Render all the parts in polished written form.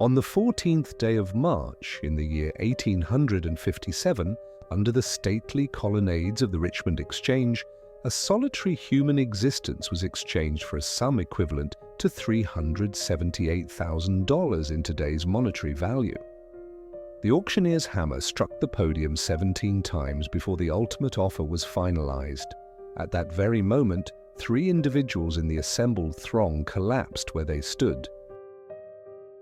On the 14th day of March in the year 1857, under the stately colonnades of the Richmond Exchange, a solitary human existence was exchanged for a sum equivalent to $378,000 in today's monetary value. The auctioneer's hammer struck the podium 17 times before the ultimate offer was finalized. At that very moment, 3 individuals in the assembled throng collapsed where they stood.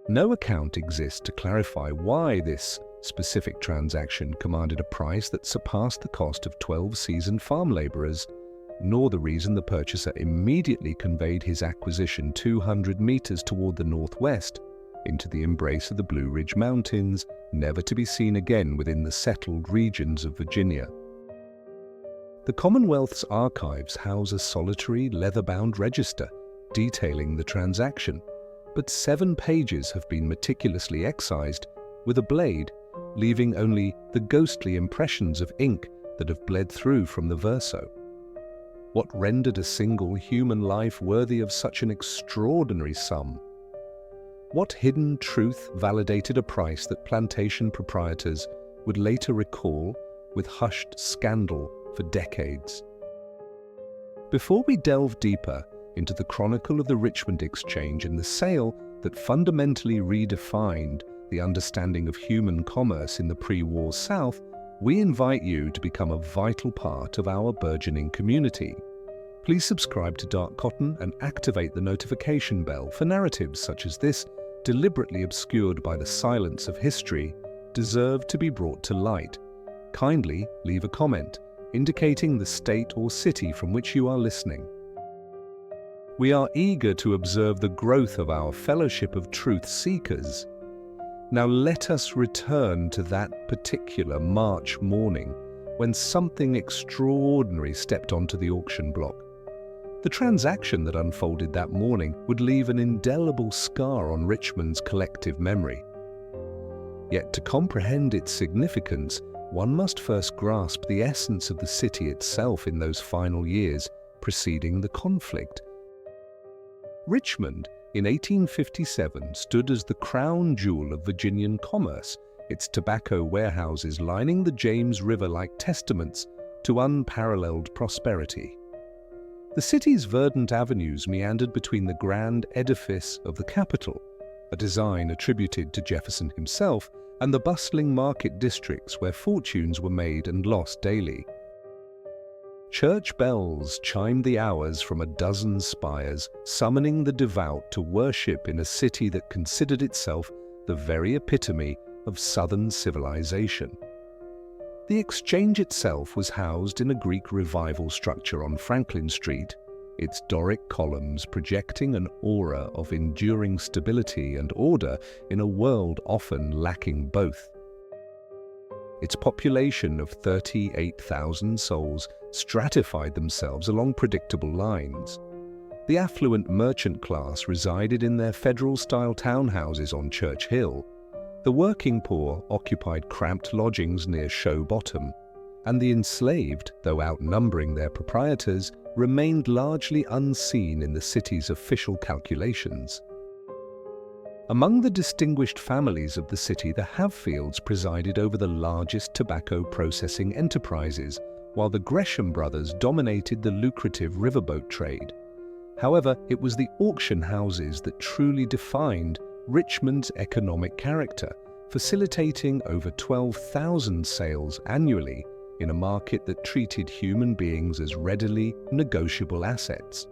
No account exists to clarify why this specific transaction commanded a price that surpassed the cost of 12 seasoned farm laborers, nor the reason the purchaser immediately conveyed his acquisition 200 meters toward the northwest, into the embrace of the Blue Ridge Mountains, never to be seen again within the settled regions of Virginia. The Commonwealth's archives house a solitary leather-bound register detailing the transaction, but 7 pages have been meticulously excised with a blade, leaving only the ghostly impressions of ink that have bled through from the verso. What rendered a single human life worthy of such an extraordinary sum? What hidden truth validated a price that plantation proprietors would later recall with hushed scandal for decades? Before we delve deeper into the chronicle of the Richmond Exchange and the sale that fundamentally redefined the understanding of human commerce in the pre-war South, we invite you to become a vital part of our burgeoning community. Please subscribe to Dark Cotton and activate the notification bell for narratives such as this, deliberately obscured by the silence of history, deserve to be brought to light. Kindly leave a comment indicating the state or city from which you are listening. We are eager to observe the growth of our fellowship of truth seekers. Now let us return to that particular March morning when something extraordinary stepped onto the auction block. The transaction that unfolded that morning would leave an indelible scar on Richmond's collective memory. Yet to comprehend its significance, one must first grasp the essence of the city itself in those final years preceding the conflict. Richmond, in 1857, stood as the crown jewel of Virginian commerce, its tobacco warehouses lining the James River like testaments to unparalleled prosperity. The city's verdant avenues meandered between the grand edifice of the Capitol, a design attributed to Jefferson himself, and the bustling market districts where fortunes were made and lost daily. Church bells chimed the hours from a dozen spires, summoning the devout to worship in a city that considered itself the very epitome of Southern civilization. The Exchange itself was housed in a Greek Revival structure on Franklin Street, its Doric columns projecting an aura of enduring stability and order in a world often lacking both. Its population of 38,000 souls stratified themselves along predictable lines. The affluent merchant class resided in their federal-style townhouses on Church Hill. The working poor occupied cramped lodgings near Show Bottom, and the enslaved, though outnumbering their proprietors, remained largely unseen in the city's official calculations. Among the distinguished families of the city, the Havfields presided over the largest tobacco processing enterprises, while the Gresham brothers dominated the lucrative riverboat trade. However, it was the auction houses that truly defined Richmond's economic character, facilitating over 12,000 sales annually in a market that treated human beings as readily negotiable assets.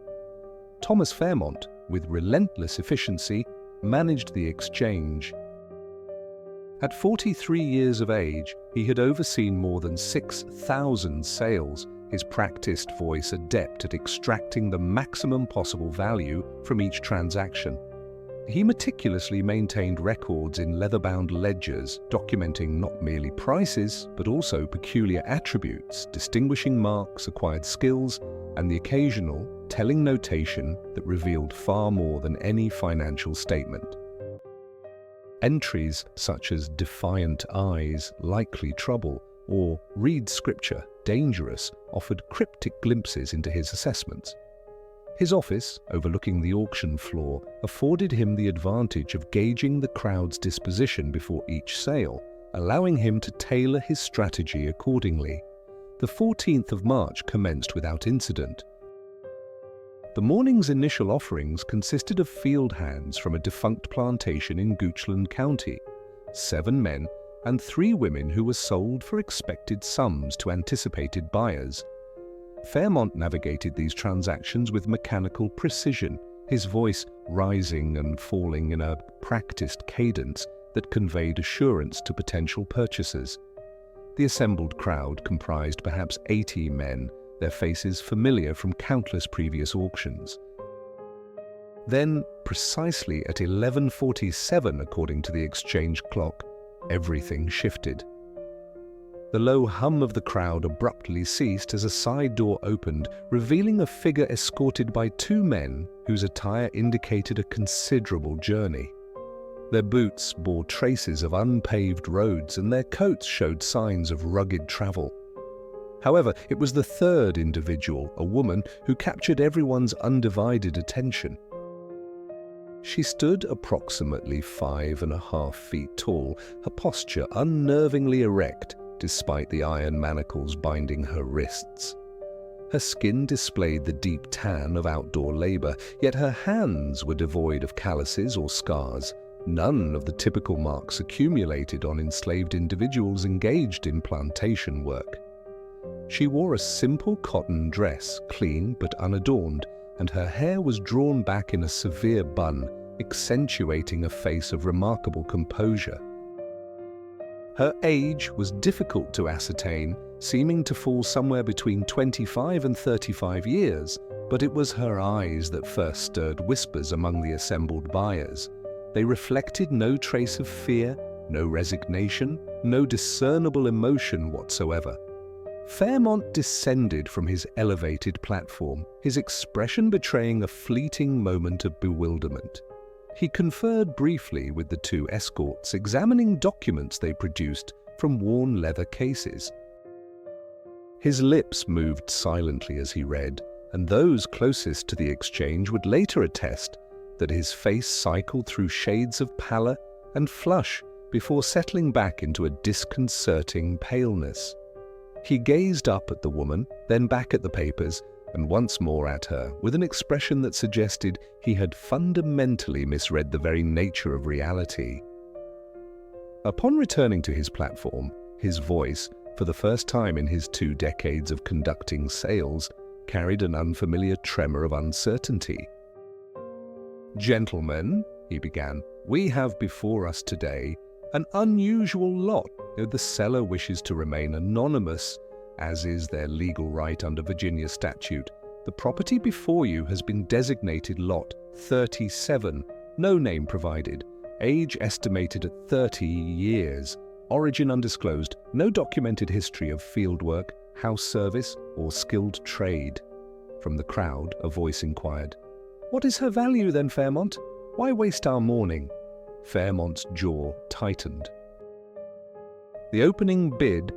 Thomas Fairmont, with relentless efficiency, managed the exchange. At 43 years of age, he had overseen more than 6,000 sales, his practiced voice adept at extracting the maximum possible value from each transaction. He meticulously maintained records in leather-bound ledgers, documenting not merely prices, but also peculiar attributes, distinguishing marks, acquired skills, and the occasional, telling notation that revealed far more than any financial statement. Entries such as "defiant eyes, likely trouble," or "read scripture, dangerous," offered cryptic glimpses into his assessments. His office, overlooking the auction floor, afforded him the advantage of gauging the crowd's disposition before each sale, allowing him to tailor his strategy accordingly. The 14th of March commenced without incident. The morning's initial offerings consisted of field hands from a defunct plantation in Goochland County, 7 men and 3 women who were sold for expected sums to anticipated buyers. Fairmont navigated these transactions with mechanical precision, his voice rising and falling in a practiced cadence that conveyed assurance to potential purchasers. The assembled crowd comprised perhaps 80 men, their faces familiar from countless previous auctions. Then, precisely at 11:47 according to the exchange clock, everything shifted. The low hum of the crowd abruptly ceased as a side door opened, revealing a figure escorted by 2 men whose attire indicated a considerable journey. Their boots bore traces of unpaved roads and their coats showed signs of rugged travel. However, it was the 3rd individual, a woman, who captured everyone's undivided attention. She stood approximately 5.5 feet tall, her posture unnervingly erect despite the iron manacles binding her wrists. Her skin displayed the deep tan of outdoor labor, yet her hands were devoid of calluses or scars, none of the typical marks accumulated on enslaved individuals engaged in plantation work. She wore a simple cotton dress, clean but unadorned, and her hair was drawn back in a severe bun, accentuating a face of remarkable composure. Her age was difficult to ascertain, seeming to fall somewhere between 25 and 35 years, but it was her eyes that first stirred whispers among the assembled buyers. They reflected no trace of fear, no resignation, no discernible emotion whatsoever. Fairmont descended from his elevated platform, his expression betraying a fleeting moment of bewilderment. He conferred briefly with the 2 escorts, examining documents they produced from worn leather cases. His lips moved silently as he read, and those closest to the exchange would later attest that his face cycled through shades of pallor and flush before settling back into a disconcerting paleness. He gazed up at the woman, then back at the papers, and once more at her, with an expression that suggested he had fundamentally misread the very nature of reality. Upon returning to his platform, his voice, for the first time in his 2 decades of conducting sales, carried an unfamiliar tremor of uncertainty. "Gentlemen," he began, "we have before us today an unusual lot. The seller wishes to remain anonymous, as is their legal right under Virginia statute. The property before you has been designated Lot 37, no name provided, age estimated at 30 years, origin undisclosed, no documented history of fieldwork, house service, or skilled trade." From the crowd, a voice inquired, "What is her value then, Fairmont? Why waste our morning?" Fairmont's jaw tightened. "The opening bid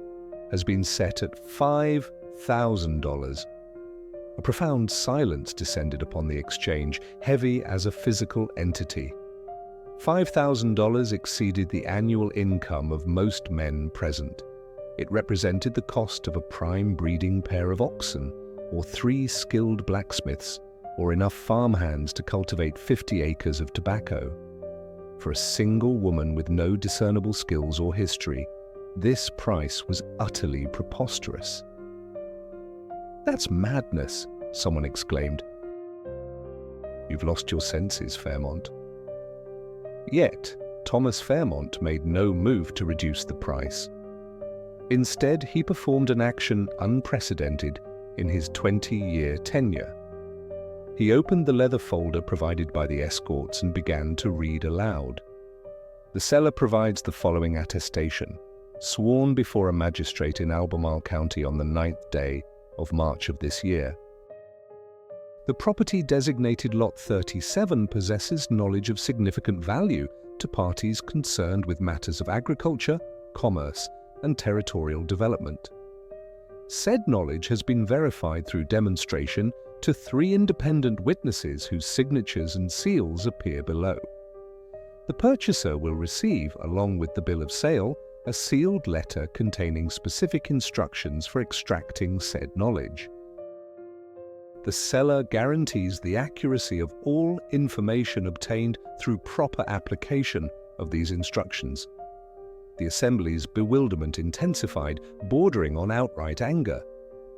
has been set at $5,000. A profound silence descended upon the exchange, heavy as a physical entity. $5,000 exceeded the annual income of most men present. It represented the cost of a prime breeding pair of oxen, or 3 skilled blacksmiths, or enough farmhands to cultivate 50 acres of tobacco. For a single woman with no discernible skills or history, this price was utterly preposterous. "That's madness," someone exclaimed. "You've lost your senses, Fairmont." Yet, Thomas Fairmont made no move to reduce the price. Instead, he performed an action unprecedented in his 20-year tenure. He opened the leather folder provided by the escorts and began to read aloud. The seller provides the following attestation, sworn before a magistrate in Albemarle County on the 9th day of March of this year. The property designated Lot 37 possesses knowledge of significant value to parties concerned with matters of agriculture, commerce, and territorial development. Said knowledge has been verified through demonstration to 3 independent witnesses whose signatures and seals appear below. The purchaser will receive, along with the bill of sale, a sealed letter containing specific instructions for extracting said knowledge. The seller guarantees the accuracy of all information obtained through proper application of these instructions. The assembly's bewilderment intensified, bordering on outright anger.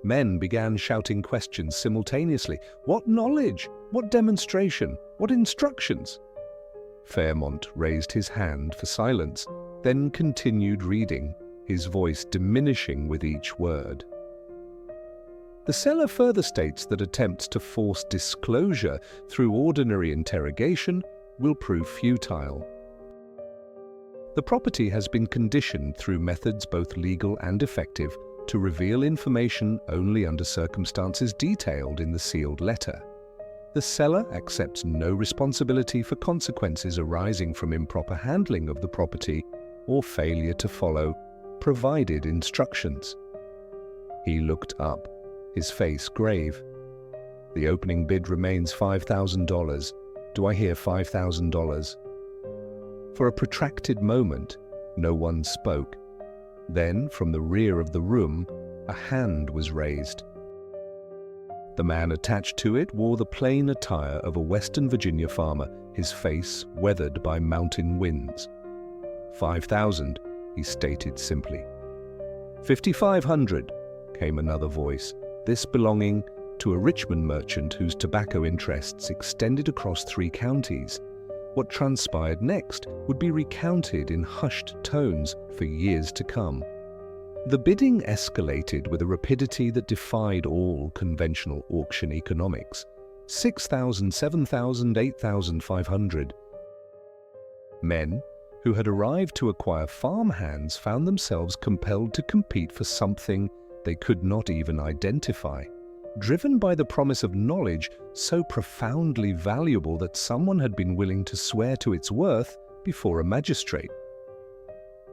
Men began shouting questions simultaneously. What knowledge? What demonstration? What instructions? Fairmont raised his hand for silence, then continued reading, his voice diminishing with each word. The seller further states that attempts to force disclosure through ordinary interrogation will prove futile. The property has been conditioned through methods both legal and effective to reveal information only under circumstances detailed in the sealed letter. The seller accepts no responsibility for consequences arising from improper handling of the property or failure to follow provided instructions. He looked up, his face grave. The opening bid remains $5,000. Do I hear $5,000? For a protracted moment, no one spoke. Then, from the rear of the room, a hand was raised. The man attached to it wore the plain attire of a Western Virginia farmer, his face weathered by mountain winds. 5,000, he stated simply. 5,500, came another voice, this belonging to a Richmond merchant whose tobacco interests extended across 3 counties. What transpired next would be recounted in hushed tones for years to come. The bidding escalated with a rapidity that defied all conventional auction economics. 6,000, 7,000, 8,500. Men who had arrived to acquire farmhands found themselves compelled to compete for something they could not even identify, driven by the promise of knowledge so profoundly valuable that someone had been willing to swear to its worth before a magistrate.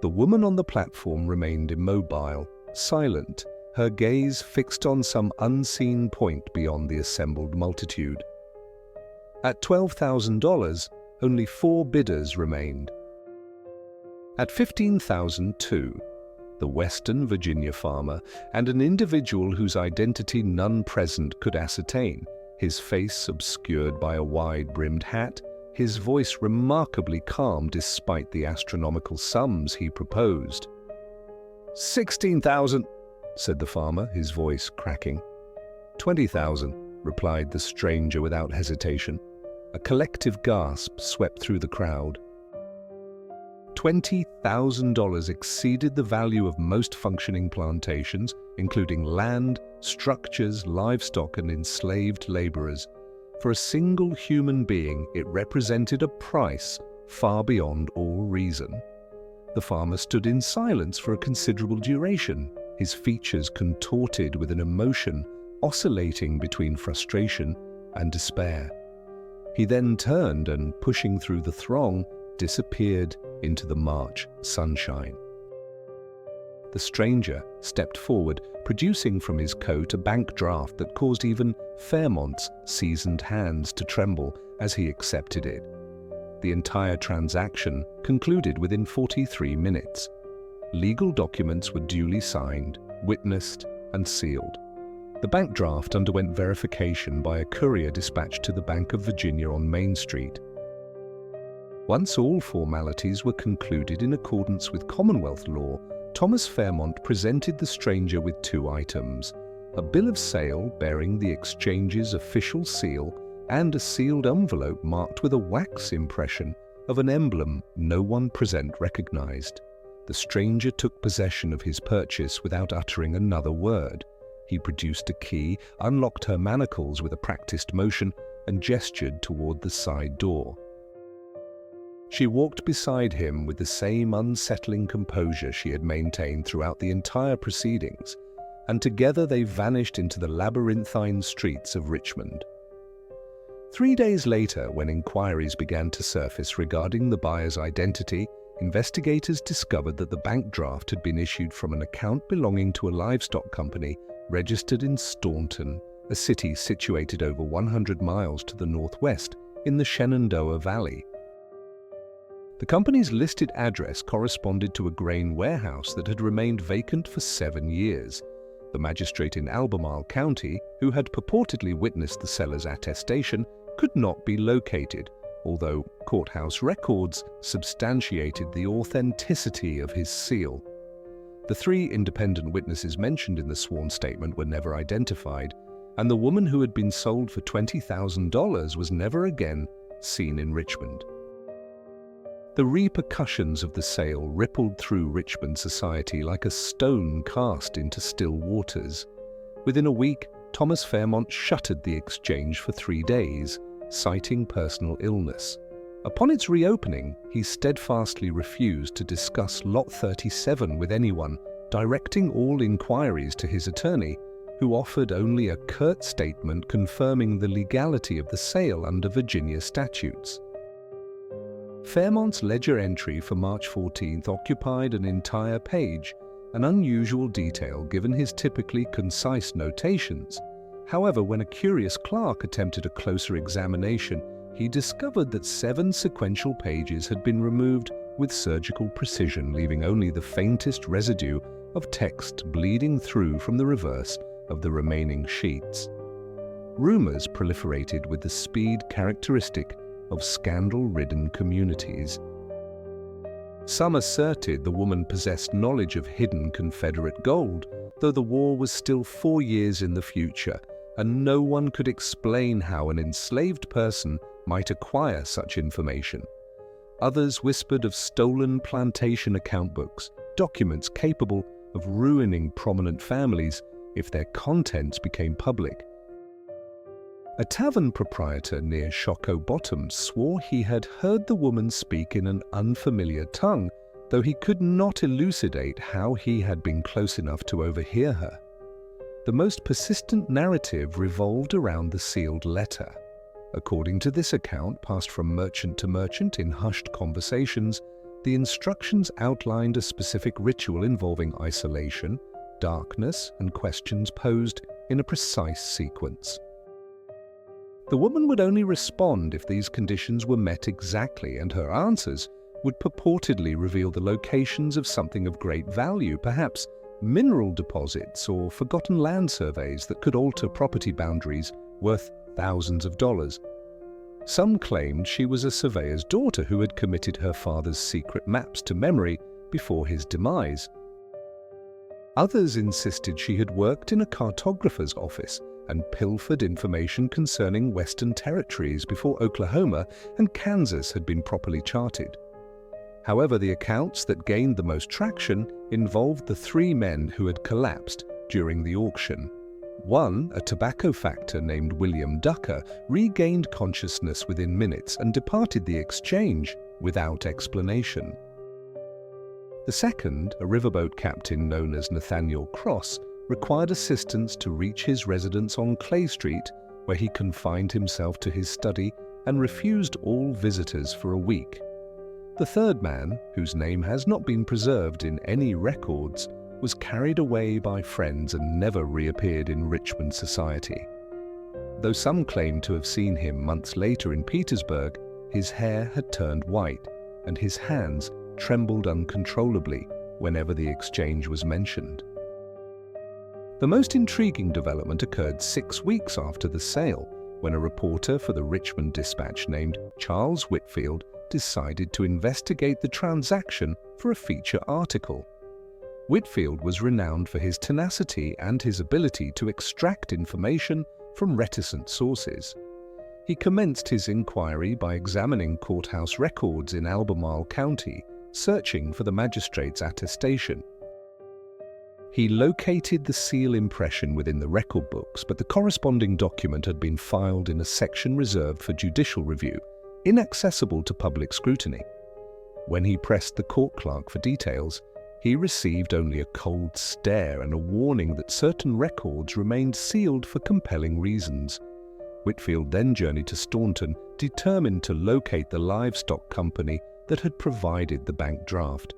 The woman on the platform remained immobile, silent, her gaze fixed on some unseen point beyond the assembled multitude. At $12,000, only 4 bidders remained. At $15,002, the Western Virginia farmer and an individual whose identity none present could ascertain, his face obscured by a wide-brimmed hat, his voice remarkably calm despite the astronomical sums he proposed. 16,000, said the farmer, his voice cracking. 20,000, replied the stranger without hesitation. A collective gasp swept through the crowd. $20,000 exceeded the value of most functioning plantations, including land, structures, livestock, and enslaved laborers. For a single human being, it represented a price far beyond all reason. The farmer stood in silence for a considerable duration, his features contorted with an emotion oscillating between frustration and despair. He then turned and, pushing through the throng, disappeared into the March sunshine. The stranger stepped forward, producing from his coat a bank draft that caused even Fairmont's seasoned hands to tremble as he accepted it. The entire transaction concluded within 43 minutes. Legal documents were duly signed, witnessed, and sealed. The bank draft underwent verification by a courier dispatched to the Bank of Virginia on Main Street. Once all formalities were concluded in accordance with Commonwealth law, Thomas Fairmont presented the stranger with 2 items, a bill of sale bearing the exchange's official seal and a sealed envelope marked with a wax impression of an emblem no one present recognized. The stranger took possession of his purchase without uttering another word. He produced a key, unlocked her manacles with a practiced motion, and gestured toward the side door. She walked beside him with the same unsettling composure she had maintained throughout the entire proceedings, and together they vanished into the labyrinthine streets of Richmond. 3 days later, when inquiries began to surface regarding the buyer's identity, investigators discovered that the bank draft had been issued from an account belonging to a livestock company registered in Staunton, a city situated over 100 miles to the northwest in the Shenandoah Valley. The company's listed address corresponded to a grain warehouse that had remained vacant for 7 years. The magistrate in Albemarle County, who had purportedly witnessed the seller's attestation, could not be located, although courthouse records substantiated the authenticity of his seal. The 3 independent witnesses mentioned in the sworn statement were never identified, and the woman who had been sold for $20,000 was never again seen in Richmond. The repercussions of the sale rippled through Richmond society like a stone cast into still waters. Within a week, Thomas Fairmont shuttered the exchange for 3 days, citing personal illness. Upon its reopening, he steadfastly refused to discuss Lot 37 with anyone, directing all inquiries to his attorney, who offered only a curt statement confirming the legality of the sale under Virginia statutes. Fairmont's ledger entry for March 14th occupied an entire page, an unusual detail given his typically concise notations. However, when a curious clerk attempted a closer examination, he discovered that 7 sequential pages had been removed with surgical precision, leaving only the faintest residue of text bleeding through from the reverse of the remaining sheets. Rumors proliferated with the speed characteristic of scandal-ridden communities. Some asserted the woman possessed knowledge of hidden Confederate gold, though the war was still 4 years in the future, and no one could explain how an enslaved person might acquire such information. Others whispered of stolen plantation account books, documents capable of ruining prominent families if their contents became public. A tavern proprietor near Shockoe Bottom swore he had heard the woman speak in an unfamiliar tongue, though he could not elucidate how he had been close enough to overhear her. The most persistent narrative revolved around the sealed letter. According to this account, passed from merchant to merchant in hushed conversations, the instructions outlined a specific ritual involving isolation, darkness, and questions posed in a precise sequence. The woman would only respond if these conditions were met exactly, and her answers would purportedly reveal the locations of something of great value, perhaps mineral deposits or forgotten land surveys that could alter property boundaries worth thousands of dollars. Some claimed she was a surveyor's daughter who had committed her father's secret maps to memory before his demise. Others insisted she had worked in a cartographer's office and pilfered information concerning Western territories before Oklahoma and Kansas had been properly charted. However, the accounts that gained the most traction involved the 3 men who had collapsed during the auction. One, a tobacco factor named William Ducker, regained consciousness within minutes and departed the exchange without explanation. The second, a riverboat captain known as Nathaniel Cross, required assistance to reach his residence on Clay Street, where he confined himself to his study and refused all visitors for a week. The third man, whose name has not been preserved in any records, was carried away by friends and never reappeared in Richmond society. Though some claim to have seen him months later in Petersburg, his hair had turned white and his hands trembled uncontrollably whenever the exchange was mentioned. The most intriguing development occurred 6 weeks after the sale, when a reporter for the Richmond Dispatch named Charles Whitfield decided to investigate the transaction for a feature article. Whitfield was renowned for his tenacity and his ability to extract information from reticent sources. He commenced his inquiry by examining courthouse records in Albemarle County, searching for the magistrate's attestation. He located the seal impression within the record books, but the corresponding document had been filed in a section reserved for judicial review, inaccessible to public scrutiny. When he pressed the court clerk for details, he received only a cold stare and a warning that certain records remained sealed for compelling reasons. Whitfield then journeyed to Staunton, determined to locate the livestock company that had provided the bank draft.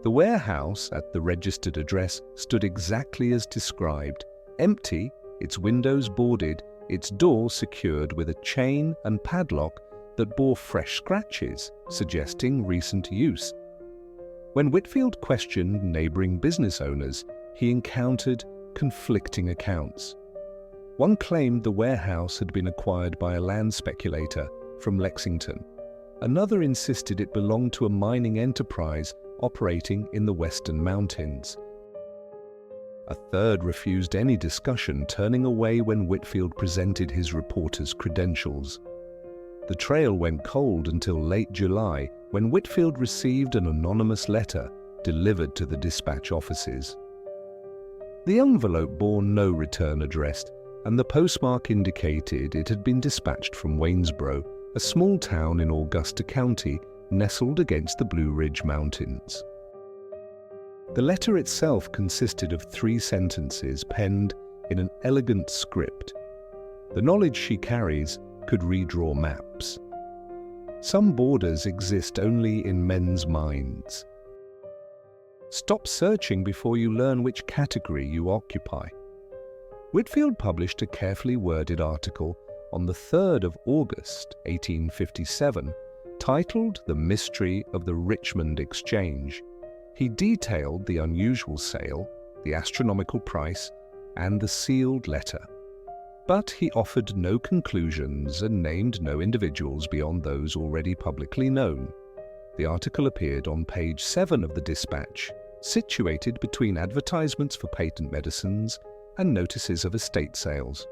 The warehouse at the registered address stood exactly as described, empty its windows boarded, its door secured with a chain and padlock that bore fresh scratches, suggesting recent use. When Whitfield questioned neighboring business owners, he encountered conflicting accounts. One claimed the warehouse had been acquired by a land speculator from Lexington. Another insisted it belonged to a mining enterprise operating in the Western Mountains. A third refused any discussion, turning away when Whitfield presented his reporter's credentials. The trail went cold until late July, when Whitfield received an anonymous letter delivered to the dispatch offices. The envelope bore no return address, and the postmark indicated it had been dispatched from Waynesboro, a small town in Augusta County nestled against the Blue Ridge Mountains. The letter itself consisted of 3 sentences penned in an elegant script. The knowledge she carries could redraw maps. Some borders exist only in men's minds. Stop searching before you learn which category you occupy. Whitfield published a carefully worded article on the 3rd of August, 1857, titled The Mystery of the Richmond Exchange. He detailed the unusual sale, the astronomical price, and the sealed letter. But he offered no conclusions and named no individuals beyond those already publicly known. The article appeared on page 7 of the Dispatch, situated between advertisements for patent medicines and notices of estate sales.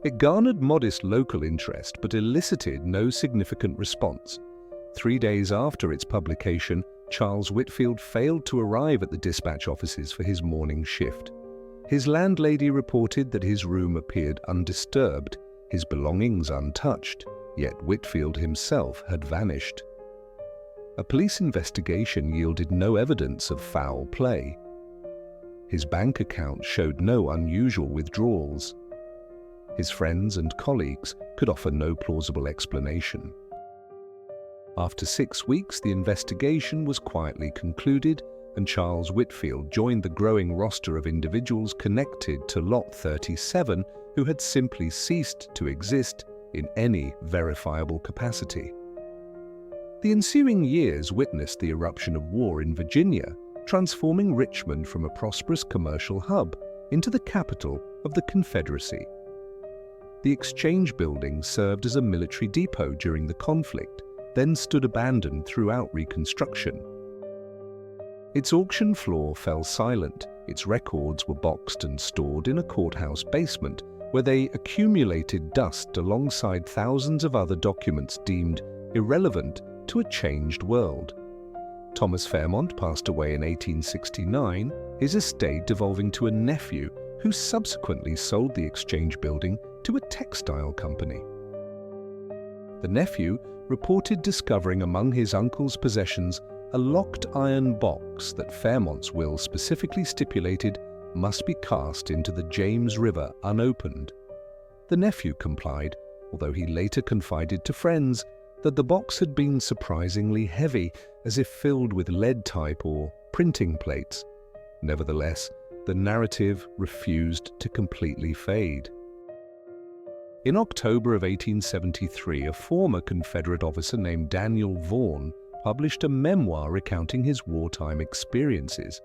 It garnered modest local interest but elicited no significant response. 3 days after its publication, Charles Whitfield failed to arrive at the dispatch offices for his morning shift. His landlady reported that his room appeared undisturbed, his belongings untouched, yet Whitfield himself had vanished. A police investigation yielded no evidence of foul play. His bank account showed no unusual withdrawals. His friends and colleagues could offer no plausible explanation. After 6 weeks, the investigation was quietly concluded, and Charles Whitfield joined the growing roster of individuals connected to Lot 37 who had simply ceased to exist in any verifiable capacity. The ensuing years witnessed the eruption of war in Virginia, transforming Richmond from a prosperous commercial hub into the capital of the Confederacy. The Exchange building served as a military depot during the conflict, then stood abandoned throughout Reconstruction. Its auction floor fell silent. Its records were boxed and stored in a courthouse basement, where they accumulated dust alongside thousands of other documents deemed irrelevant to a changed world. Thomas Fairmont passed away in 1869, his estate devolving to a nephew who subsequently sold the Exchange building to a textile company. The nephew reported discovering among his uncle's possessions a locked iron box that Fairmont's will specifically stipulated must be cast into the James River unopened. The nephew complied, although he later confided to friends that the box had been surprisingly heavy, as if filled with lead type or printing plates. Nevertheless, the narrative refused to completely fade. In October of 1873, a former Confederate officer named Daniel Vaughan published a memoir recounting his wartime experiences.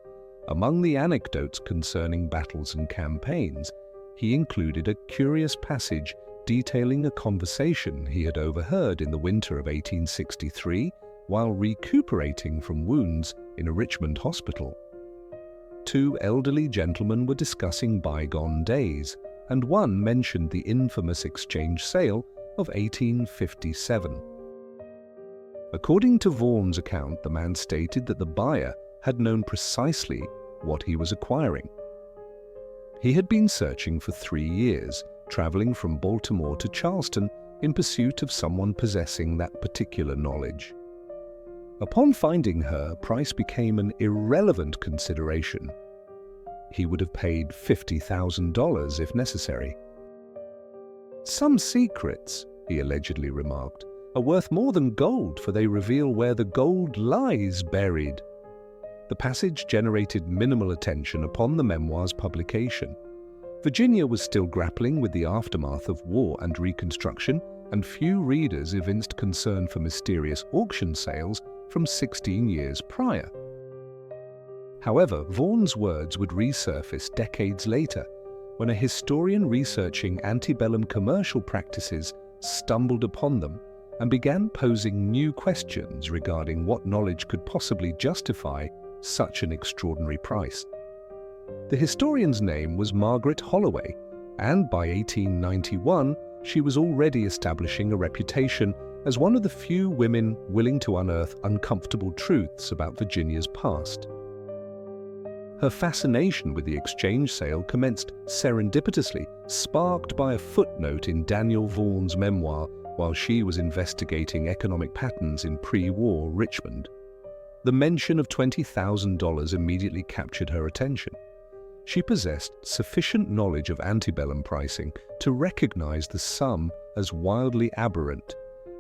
Among the anecdotes concerning battles and campaigns, he included a curious passage detailing a conversation he had overheard in the winter of 1863 while recuperating from wounds in a Richmond hospital. 2 elderly gentlemen were discussing bygone days, and one mentioned the infamous Exchange sale of 1857. According to Vaughan's account, the man stated that the buyer had known precisely what he was acquiring. He had been searching for 3 years, traveling from Baltimore to Charleston in pursuit of someone possessing that particular knowledge. Upon finding her, price became an irrelevant consideration. He would have paid $50,000 if necessary. "Some secrets," he allegedly remarked, "are worth more than gold, for they reveal where the gold lies buried." The passage generated minimal attention upon the memoir's publication. Virginia was still grappling with the aftermath of war and Reconstruction, and few readers evinced concern for mysterious auction sales from 16 years prior. However, Vaughan's words would resurface decades later, when a historian researching antebellum commercial practices stumbled upon them and began posing new questions regarding what knowledge could possibly justify such an extraordinary price. The historian's name was Margaret Holloway, and by 1891 she was already establishing a reputation as one of the few women willing to unearth uncomfortable truths about Virginia's past. Her fascination with the exchange sale commenced serendipitously, sparked by a footnote in Daniel Vaughan's memoir while she was investigating economic patterns in pre-war Richmond. The mention of $20,000 immediately captured her attention. She possessed sufficient knowledge of antebellum pricing to recognize the sum as wildly aberrant,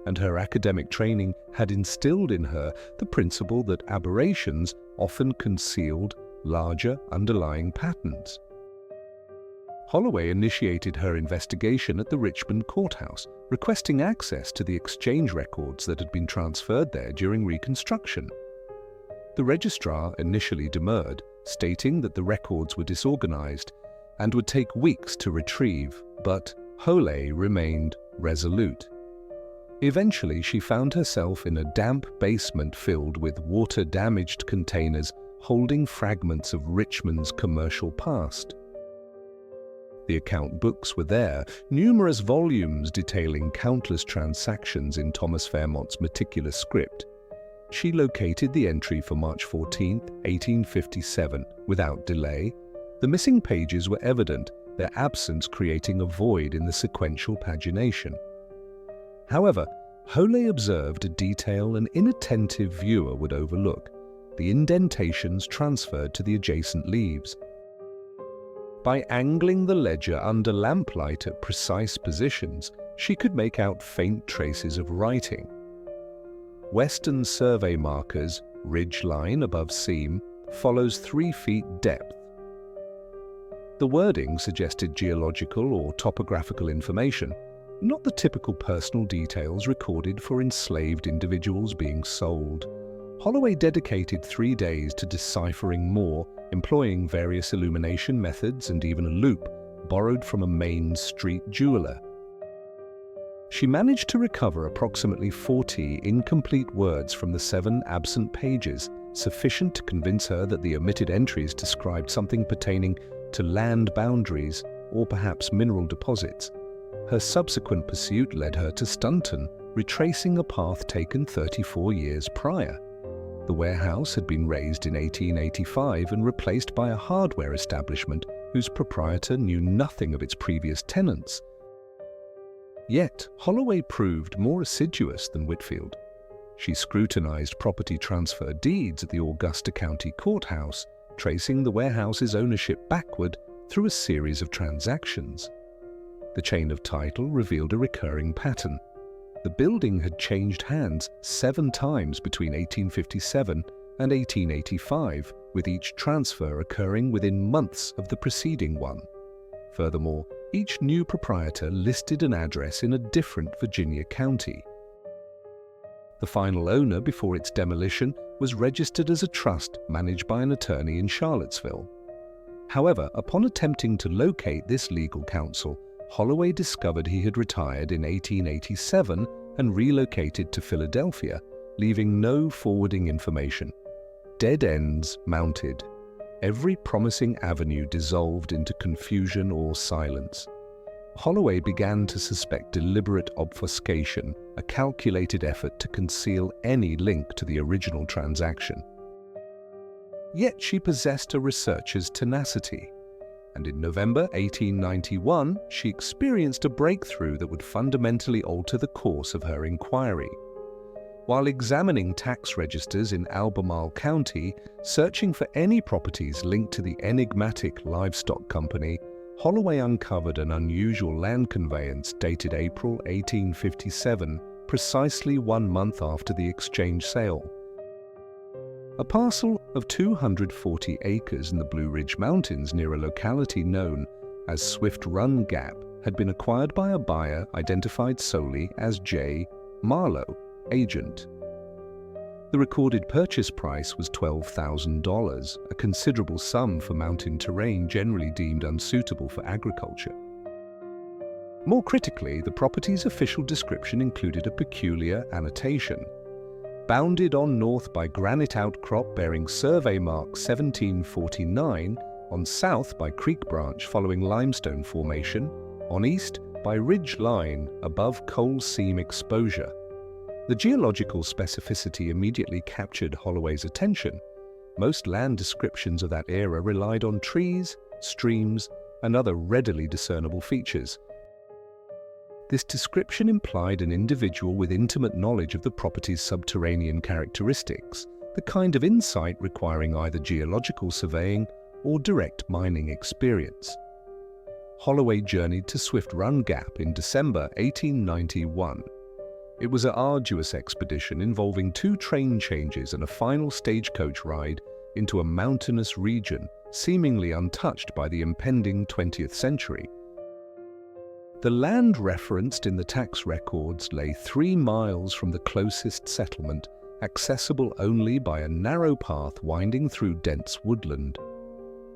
and her academic training had instilled in her the principle that aberrations often concealed larger underlying patterns. Holloway initiated her investigation at the Richmond courthouse, requesting access to the exchange records that had been transferred there during Reconstruction. The registrar initially demurred, stating that the records were disorganized and would take weeks to retrieve, but Holloway remained resolute. Eventually, she found herself in a damp basement filled with water-damaged containers holding fragments of Richmond's commercial past. The account books were there, numerous volumes detailing countless transactions in Thomas Fairmont's meticulous script. She located the entry for March 14, 1857, without delay. The missing pages were evident, their absence creating a void in the sequential pagination. However, Holloway observed a detail an inattentive viewer would overlook: the indentations transferred to the adjacent leaves. By angling the ledger under lamplight at precise positions, she could make out faint traces of writing. Western survey markers, ridge line above seam, follows 3 feet depth. The wording suggested geological or topographical information, not the typical personal details recorded for enslaved individuals being sold. Holloway dedicated 3 days to deciphering more, employing various illumination methods and even a loupe borrowed from a Main Street jeweler. She managed to recover approximately 40 incomplete words from the 7 absent pages, sufficient to convince her that the omitted entries described something pertaining to land boundaries or perhaps mineral deposits. Her subsequent pursuit led her to Stunton, retracing a path taken 34 years prior. The warehouse had been razed in 1885 and replaced by a hardware establishment whose proprietor knew nothing of its previous tenants. Yet, Holloway proved more assiduous than Whitfield. She scrutinized property transfer deeds at the Augusta County Courthouse, tracing the warehouse's ownership backward through a series of transactions. The chain of title revealed a recurring pattern. The building had changed hands 7 times between 1857 and 1885, with each transfer occurring within months of the preceding one. Furthermore, each new proprietor listed an address in a different Virginia county. The final owner before its demolition was registered as a trust managed by an attorney in Charlottesville. However, upon attempting to locate this legal counsel, Holloway discovered he had retired in 1887 and relocated to Philadelphia, leaving no forwarding information. Dead ends mounted. Every promising avenue dissolved into confusion or silence. Holloway began to suspect deliberate obfuscation, a calculated effort to conceal any link to the original transaction. Yet she possessed a researcher's tenacity, and in November 1891 she experienced a breakthrough that would fundamentally alter the course of her inquiry. While examining tax registers in Albemarle County, searching for any properties linked to the enigmatic livestock company, Holloway uncovered an unusual land conveyance dated April 1857, precisely 1 month after the exchange sale. A parcel of 240 acres in the Blue Ridge Mountains near a locality known as Swift Run Gap had been acquired by a buyer identified solely as J. Marlowe, agent. The recorded purchase price was $12,000, a considerable sum for mountain terrain generally deemed unsuitable for agriculture. More critically, the property's official description included a peculiar annotation. Bounded on north by granite outcrop bearing survey mark 1749, on south by creek branch following limestone formation, on east by ridge line above coal seam exposure. The geological specificity immediately captured Holloway's attention. Most land descriptions of that era relied on trees, streams, and other readily discernible features. This description implied an individual with intimate knowledge of the property's subterranean characteristics, the kind of insight requiring either geological surveying or direct mining experience. Holloway journeyed to Swift Run Gap in December 1891. It was an arduous expedition involving 2 train changes and a final stagecoach ride into a mountainous region seemingly untouched by the impending 20th century. The land referenced in the tax records lay 3 miles from the closest settlement, accessible only by a narrow path winding through dense woodland.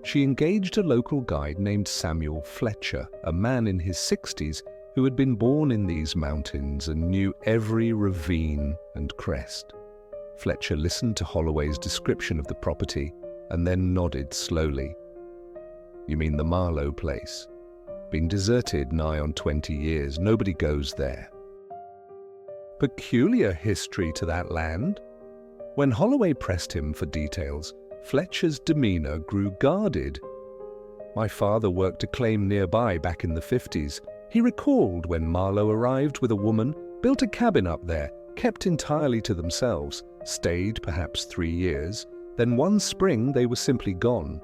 She engaged a local guide named Samuel Fletcher, a man in his 60s who had been born in these mountains and knew every ravine and crest. Fletcher listened to Holloway's description of the property and then nodded slowly. "You mean the Marlowe place? Been deserted nigh on 20 years. Nobody goes there." Peculiar history to that land. When Holloway pressed him for details, Fletcher's demeanor grew guarded. "My father worked a claim nearby back in the 50s. He recalled when Marlowe arrived with a woman, built a cabin up there, kept entirely to themselves, stayed perhaps 3 years, then one spring they were simply gone.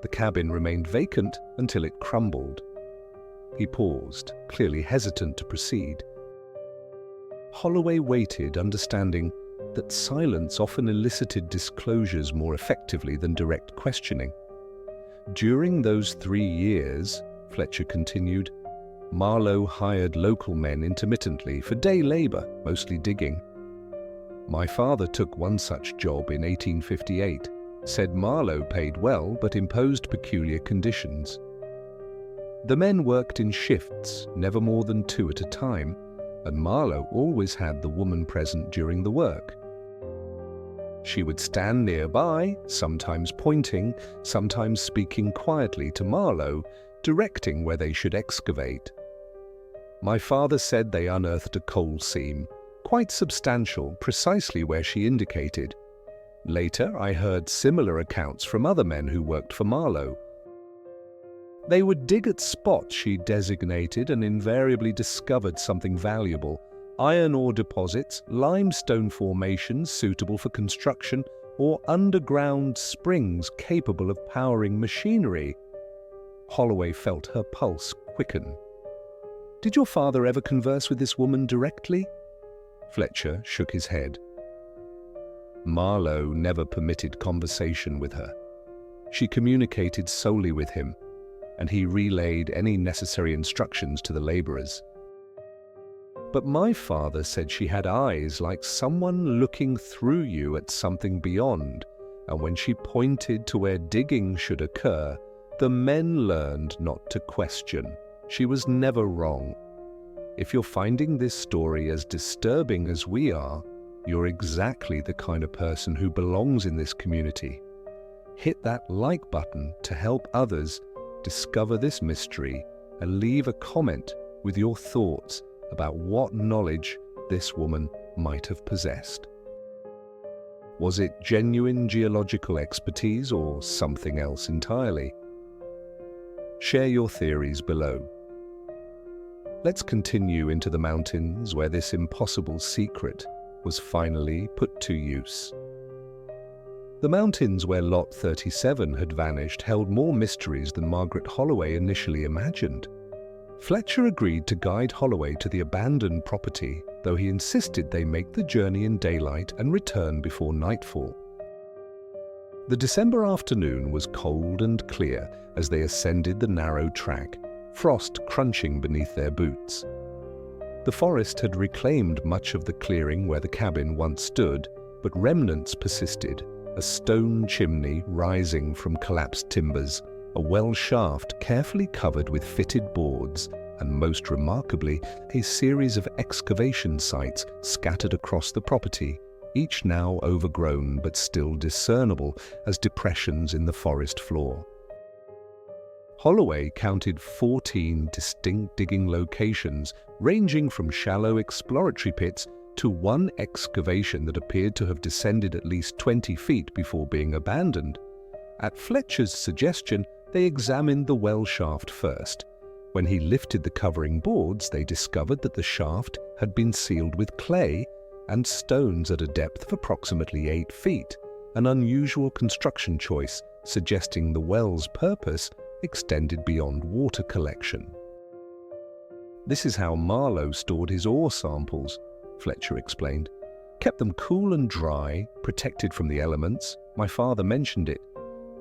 The cabin remained vacant until it crumbled." He paused, clearly hesitant to proceed. Holloway waited, understanding that silence often elicited disclosures more effectively than direct questioning. "During those 3 years," Fletcher continued, "Marlowe hired local men intermittently for day labor, mostly digging. My father took one such job in 1858, said Marlowe paid well but imposed peculiar conditions. The men worked in shifts, never more than 2 at a time, and Marlowe always had the woman present during the work. She would stand nearby, sometimes pointing, sometimes speaking quietly to Marlowe, directing where they should excavate. My father said they unearthed a coal seam, quite substantial, precisely where she indicated. Later, I heard similar accounts from other men who worked for Marlowe. They would dig at spots she designated and invariably discovered something valuable: iron ore deposits, limestone formations suitable for construction, or underground springs capable of powering machinery." Holloway felt her pulse quicken. "Did your father ever converse with this woman directly?" Fletcher shook his head. "Marlowe never permitted conversation with her. She communicated solely with him, and he relayed any necessary instructions to the laborers. But my father said she had eyes like someone looking through you at something beyond, and when she pointed to where digging should occur, the men learned not to question. She was never wrong. If you're finding this story as disturbing as we are, you're exactly the kind of person who belongs in this community. Hit that like button to help others discover this mystery and leave a comment with your thoughts about what knowledge this woman might have possessed. Was it genuine geological expertise or something else entirely? Share your theories below. Let's continue into the mountains where this impossible secret was finally put to use. The mountains where Lot 37 had vanished held more mysteries than Margaret Holloway initially imagined. Fletcher agreed to guide Holloway to the abandoned property, though he insisted they make the journey in daylight and return before nightfall. The December afternoon was cold and clear as they ascended the narrow track, frost crunching beneath their boots. The forest had reclaimed much of the clearing where the cabin once stood, but remnants persisted, a stone chimney rising from collapsed timbers, a well shaft carefully covered with fitted boards, and most remarkably, a series of excavation sites scattered across the property, each now overgrown but still discernible as depressions in the forest floor. Holloway counted 14 distinct digging locations, ranging from shallow exploratory pits to one excavation that appeared to have descended at least 20 feet before being abandoned. At Fletcher's suggestion, they examined the well shaft first. When he lifted the covering boards, they discovered that the shaft had been sealed with clay and stones at a depth of approximately 8 feet, an unusual construction choice suggesting the well's purpose extended beyond water collection. "This is how Marlowe stored his ore samples," Fletcher explained. "Kept them cool and dry, protected from the elements. My father mentioned it.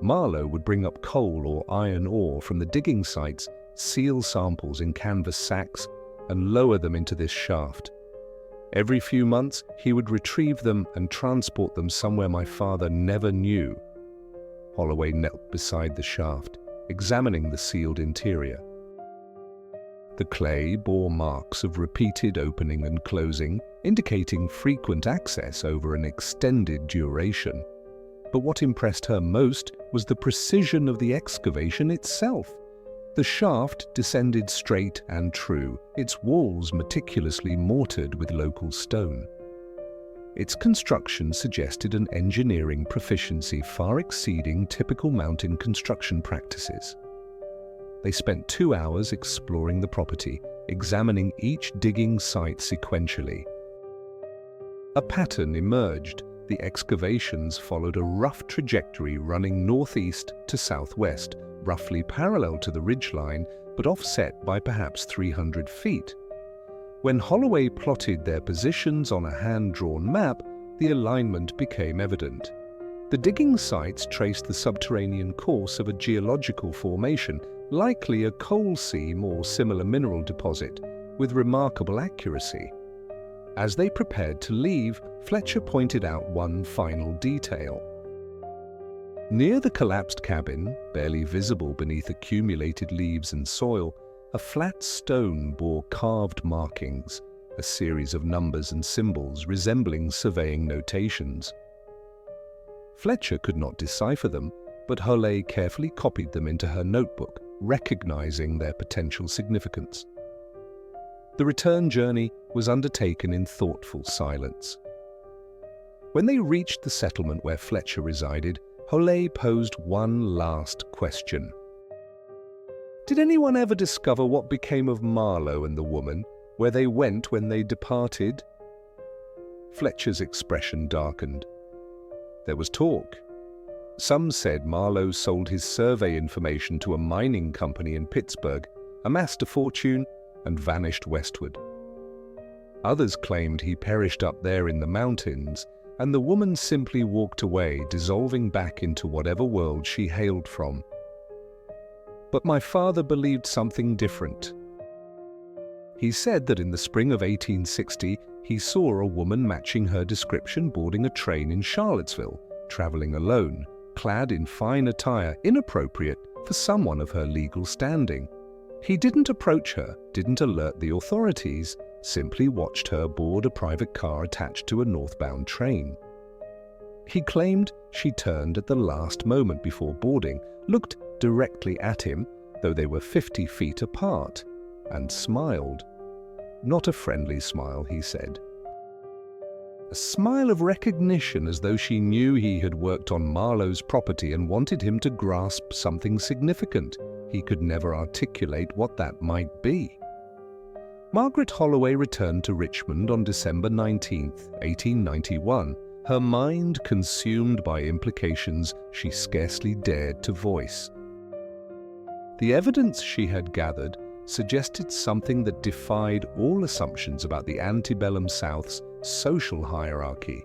Marlowe would bring up coal or iron ore from the digging sites, seal samples in canvas sacks, and lower them into this shaft. Every few months, he would retrieve them and transport them somewhere my father never knew." Holloway knelt beside the shaft, examining the sealed interior. The clay bore marks of repeated opening and closing, indicating frequent access over an extended duration. But what impressed her most was the precision of the excavation itself. The shaft descended straight and true, its walls meticulously mortared with local stone. Its construction suggested an engineering proficiency far exceeding typical mountain construction practices. They spent 2 hours exploring the property, examining each digging site sequentially. A pattern emerged. The excavations followed a rough trajectory running northeast to southwest, roughly parallel to the ridgeline, but offset by perhaps 300 feet. When Holloway plotted their positions on a hand-drawn map, the alignment became evident. The digging sites traced the subterranean course of a geological formation, likely a coal seam or similar mineral deposit, with remarkable accuracy. As they prepared to leave, Fletcher pointed out one final detail. Near the collapsed cabin, barely visible beneath accumulated leaves and soil, a flat stone bore carved markings, a series of numbers and symbols resembling surveying notations. Fletcher could not decipher them, but Holloway carefully copied them into her notebook, recognizing their potential significance. The return journey was undertaken in thoughtful silence. When they reached the settlement where Fletcher resided, Holloway posed one last question. "Did anyone ever discover what became of Marlowe and the woman, where they went when they departed?" Fletcher's expression darkened. "There was talk. Some said Marlowe sold his survey information to a mining company in Pittsburgh, amassed a fortune, and vanished westward. Others claimed he perished up there in the mountains, and the woman simply walked away, dissolving back into whatever world she hailed from. But my father believed something different. He said that in the spring of 1860, he saw a woman matching her description boarding a train in Charlottesville, traveling alone, clad in fine attire inappropriate for someone of her legal standing. He didn't approach her, didn't alert the authorities, simply watched her board a private car attached to a northbound train. He claimed she turned at the last moment before boarding, looked directly at him, though they were 50 feet apart, and smiled. Not a friendly smile, he said. A smile of recognition, as though she knew he had worked on Marlowe's property and wanted him to grasp something significant. He could never articulate what that might be. Margaret Holloway returned to Richmond on December 19, 1891, her mind consumed by implications she scarcely dared to voice. The evidence she had gathered suggested something that defied all assumptions about the antebellum South's social hierarchy.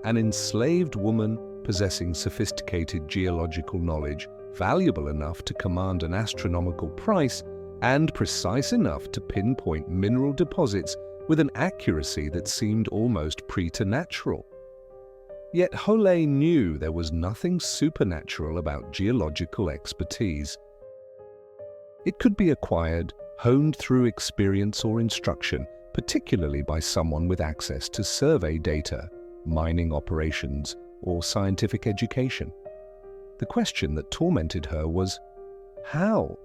An enslaved woman possessing sophisticated geological knowledge, valuable enough to command an astronomical price, and precise enough to pinpoint mineral deposits with an accuracy that seemed almost preternatural. Yet Holley knew there was nothing supernatural about geological expertise. It could be acquired, honed through experience or instruction, particularly by someone with access to survey data, mining operations, or scientific education. The question that tormented her was, how?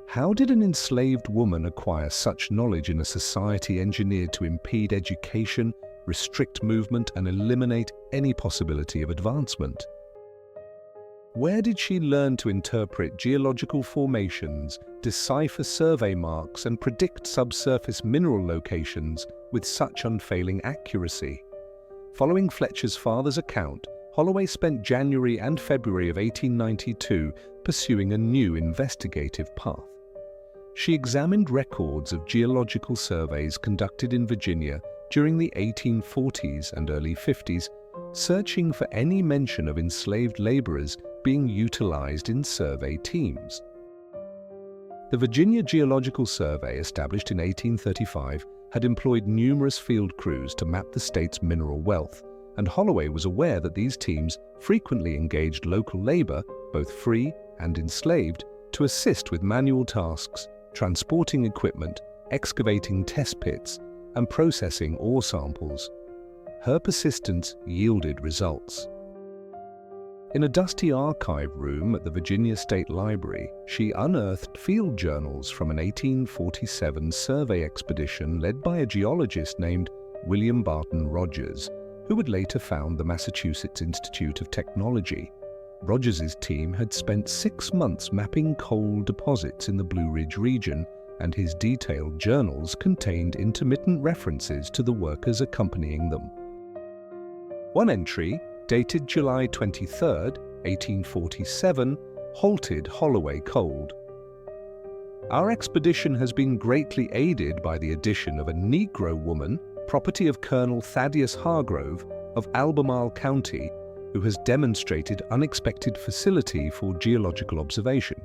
How did an enslaved woman acquire such knowledge in a society engineered to impede education, restrict movement, and eliminate any possibility of advancement? Where did she learn to interpret geological formations, decipher survey marks, and predict subsurface mineral locations with such unfailing accuracy? Following Fletcher's father's account, Holloway spent January and February of 1892 pursuing a new investigative path. She examined records of geological surveys conducted in Virginia during the 1840s and early 50s, searching for any mention of enslaved laborers being utilized in survey teams. The Virginia Geological Survey, established in 1835, had employed numerous field crews to map the state's mineral wealth, and Holloway was aware that these teams frequently engaged local labor, both free and enslaved, to assist with manual tasks, transporting equipment, excavating test pits, and processing ore samples. Her persistence yielded results. In a dusty archive room at the Virginia State Library, she unearthed field journals from an 1847 survey expedition led by a geologist named William Barton Rogers, who would later found the Massachusetts Institute of Technology. Rogers's team had spent 6 months mapping coal deposits in the Blue Ridge region, and his detailed journals contained intermittent references to the workers accompanying them. One entry, dated July 23, 1847, halted Holloway cold. Our expedition has been greatly aided by the addition of a Negro woman, property of Colonel Thaddeus Hargrove of Albemarle County, who has demonstrated unexpected facility for geological observation.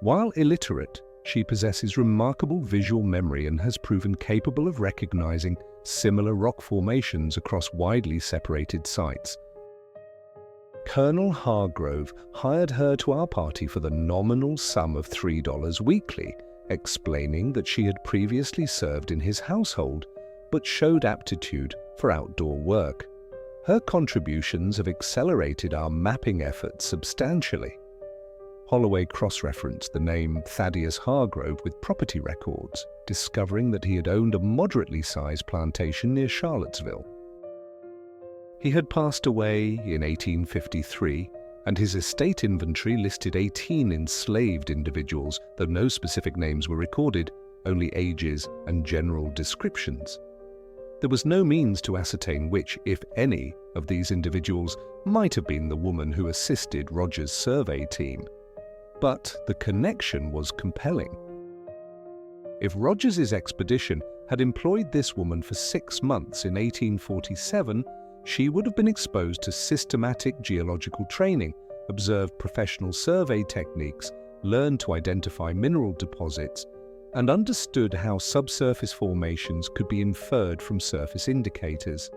While illiterate, she possesses remarkable visual memory and has proven capable of recognizing similar rock formations across widely separated sites. Colonel Hargrove hired her to our party for the nominal sum of $3 weekly, explaining that she had previously served in his household, but showed aptitude for outdoor work. Her contributions have accelerated our mapping efforts substantially. Holloway cross-referenced the name Thaddeus Hargrove with property records, discovering that he had owned a moderately sized plantation near Charlottesville. He had passed away in 1853, and his estate inventory listed 18 enslaved individuals, though no specific names were recorded, only ages and general descriptions. There was no means to ascertain which, if any, of these individuals might have been the woman who assisted Rogers' survey team. But the connection was compelling. If Rogers' expedition had employed this woman for 6 months in 1847, she would have been exposed to systematic geological training, observed professional survey techniques, learned to identify mineral deposits, and understood how subsurface formations could be inferred from surface indicators.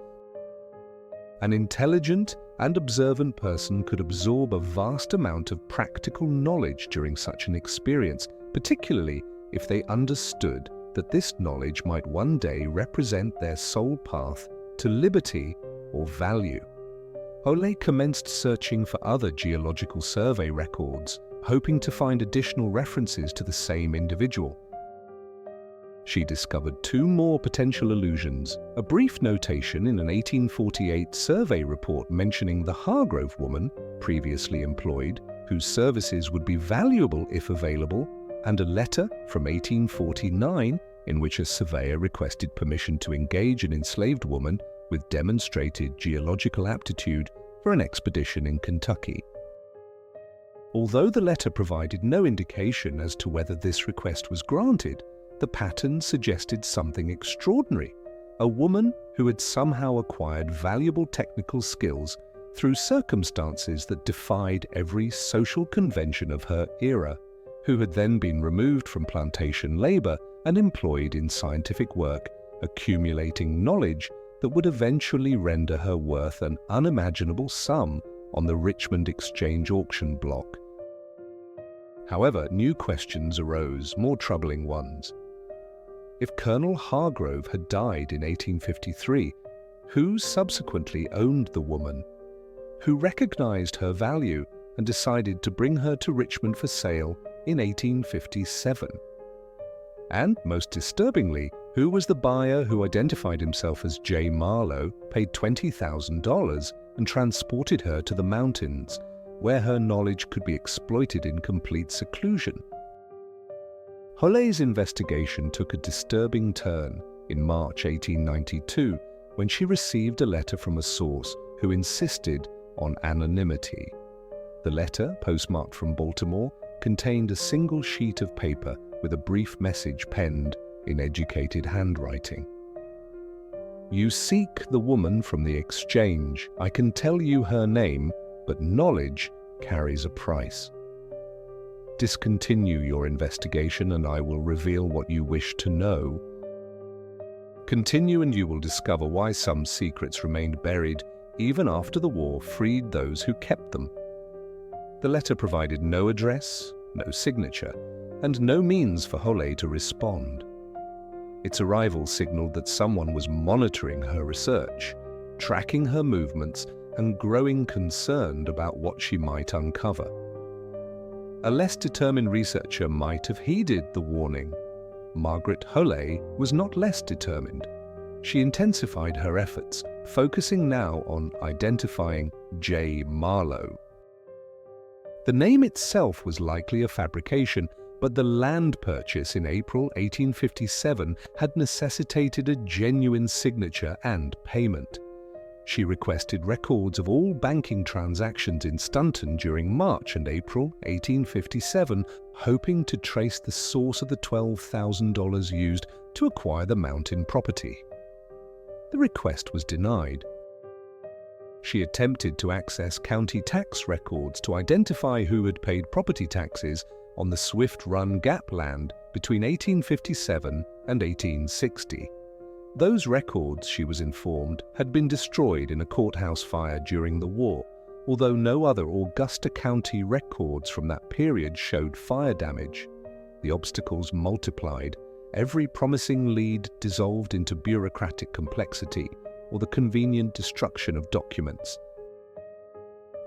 An intelligent and observant person could absorb a vast amount of practical knowledge during such an experience, particularly if they understood that this knowledge might one day represent their sole path to liberty or value. Holley commenced searching for other geological survey records, hoping to find additional references to the same individual. She discovered 2 more potential allusions, a brief notation in an 1848 survey report mentioning the Hargrove woman, previously employed, whose services would be valuable if available, and a letter from 1849 in which a surveyor requested permission to engage an enslaved woman with demonstrated geological aptitude for an expedition in Kentucky. Although the letter provided no indication as to whether this request was granted, the pattern suggested something extraordinary. A woman who had somehow acquired valuable technical skills through circumstances that defied every social convention of her era, who had then been removed from plantation labor and employed in scientific work, accumulating knowledge that would eventually render her worth an unimaginable sum on the Richmond Exchange auction block. However, new questions arose, more troubling ones. If Colonel Hargrove had died in 1853, who subsequently owned the woman? Who recognized her value and decided to bring her to Richmond for sale in 1857? And, most disturbingly, who was the buyer who identified himself as J. Marlowe, paid $20,000 and transported her to the mountains, where her knowledge could be exploited in complete seclusion? Hollet's investigation took a disturbing turn in March 1892 when she received a letter from a source who insisted on anonymity. The letter, postmarked from Baltimore, contained a single sheet of paper with a brief message penned in educated handwriting. "You seek the woman from the exchange. I can tell you her name, but knowledge carries a price. Discontinue your investigation and I will reveal what you wish to know. Continue and you will discover why some secrets remained buried even after the war freed those who kept them." The letter provided no address, no signature, and no means for Hollet to respond. Its arrival signaled that someone was monitoring her research, tracking her movements, and growing concerned about what she might uncover. A less determined researcher might have heeded the warning. Margaret Hollet was not less determined. She intensified her efforts, focusing now on identifying J. Marlowe. The name itself was likely a fabrication, but the land purchase in April 1857 had necessitated a genuine signature and payment. She requested records of all banking transactions in Stunton during March and April 1857, hoping to trace the source of the $12,000 used to acquire the mountain property. The request was denied. She attempted to access county tax records to identify who had paid property taxes on the Swift Run Gap land between 1857 and 1860. Those records, she was informed, had been destroyed in a courthouse fire during the war, although no other Augusta County records from that period showed fire damage. The obstacles multiplied, every promising lead dissolved into bureaucratic complexity or the convenient destruction of documents.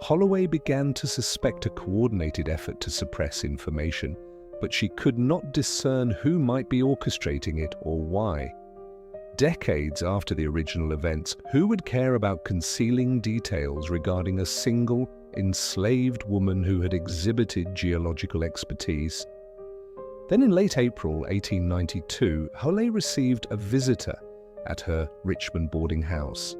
Holloway began to suspect a coordinated effort to suppress information, but she could not discern who might be orchestrating it or why. Decades after the original events, who would care about concealing details regarding a single, enslaved woman who had exhibited geological expertise? Then in late April 1892, Hollet received a visitor at her Richmond boarding house.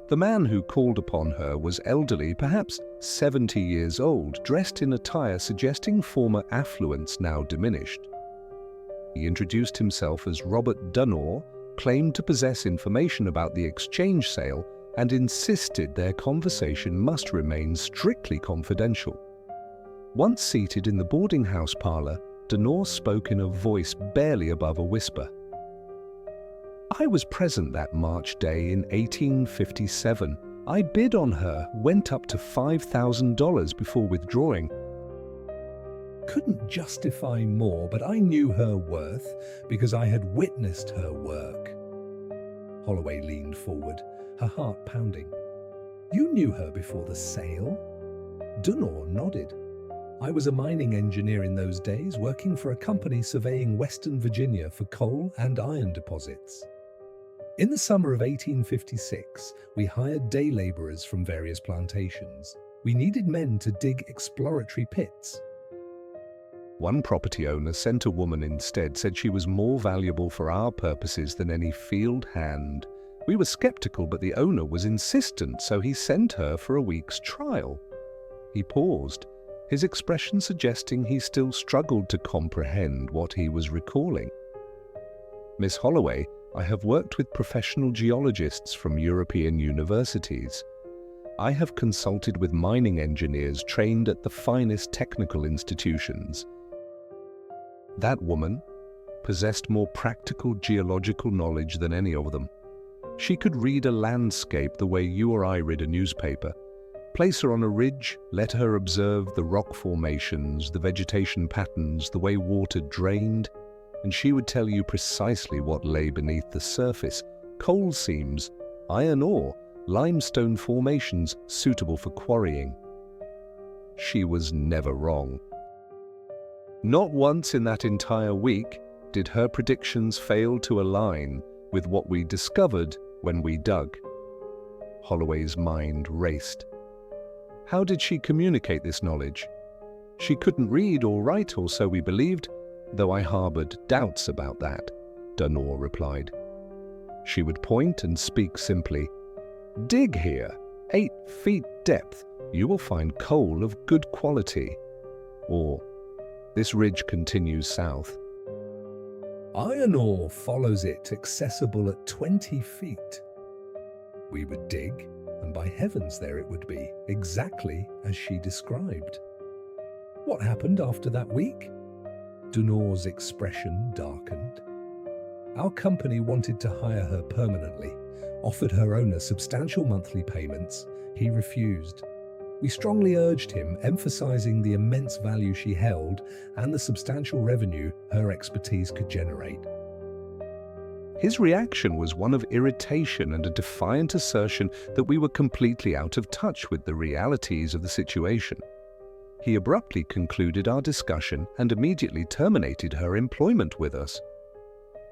The man who called upon her was elderly, perhaps 70 years old, dressed in attire suggesting former affluence now diminished. He introduced himself as Robert Dunor, claimed to possess information about the exchange sale, and insisted their conversation must remain strictly confidential. Once seated in the boarding house parlor, Dunor spoke in a voice barely above a whisper. "I was present that March day in 1857. I bid on her, went up to $5,000 before withdrawing. Couldn't justify more, but I knew her worth because I had witnessed her work." Holloway leaned forward, her heart pounding. "You knew her before the sale?" Dunor nodded. "I was a mining engineer in those days, working for a company surveying Western Virginia for coal and iron deposits. In the summer of 1856, we hired day laborers from various plantations. We needed men to dig exploratory pits. One property owner sent a woman instead, said she was more valuable for our purposes than any field hand. We were skeptical, but the owner was insistent, so he sent her for a week's trial." He paused, his expression suggesting he still struggled to comprehend what he was recalling. "Miss Holloway, I have worked with professional geologists from European universities. I have consulted with mining engineers trained at the finest technical institutions. That woman possessed more practical geological knowledge than any of them. She could read a landscape the way you or I read a newspaper. Place her on a ridge, let her observe the rock formations, the vegetation patterns, the way water drained, and she would tell you precisely what lay beneath the surface: coal seams, iron ore, limestone formations suitable for quarrying. She was never wrong. Not once in that entire week did her predictions fail to align with what we discovered when we dug. Holloway's mind raced. How did she communicate this knowledge? She couldn't read or write, or so we believed, though I harbored doubts about that, Dunor replied. She would point and speak simply. Dig here, 8 feet depth, you will find coal of good quality. Or, this ridge continues south. Iron ore follows it, accessible at 20 feet. We would dig, and by heavens there it would be, exactly as she described. What happened after that week? Dunor's expression darkened. Our company wanted to hire her permanently, offered her owner substantial monthly payments. He refused. We strongly urged him, emphasizing the immense value she held and the substantial revenue her expertise could generate. His reaction was one of irritation and a defiant assertion that we were completely out of touch with the realities of the situation. He abruptly concluded our discussion and immediately terminated her employment with us.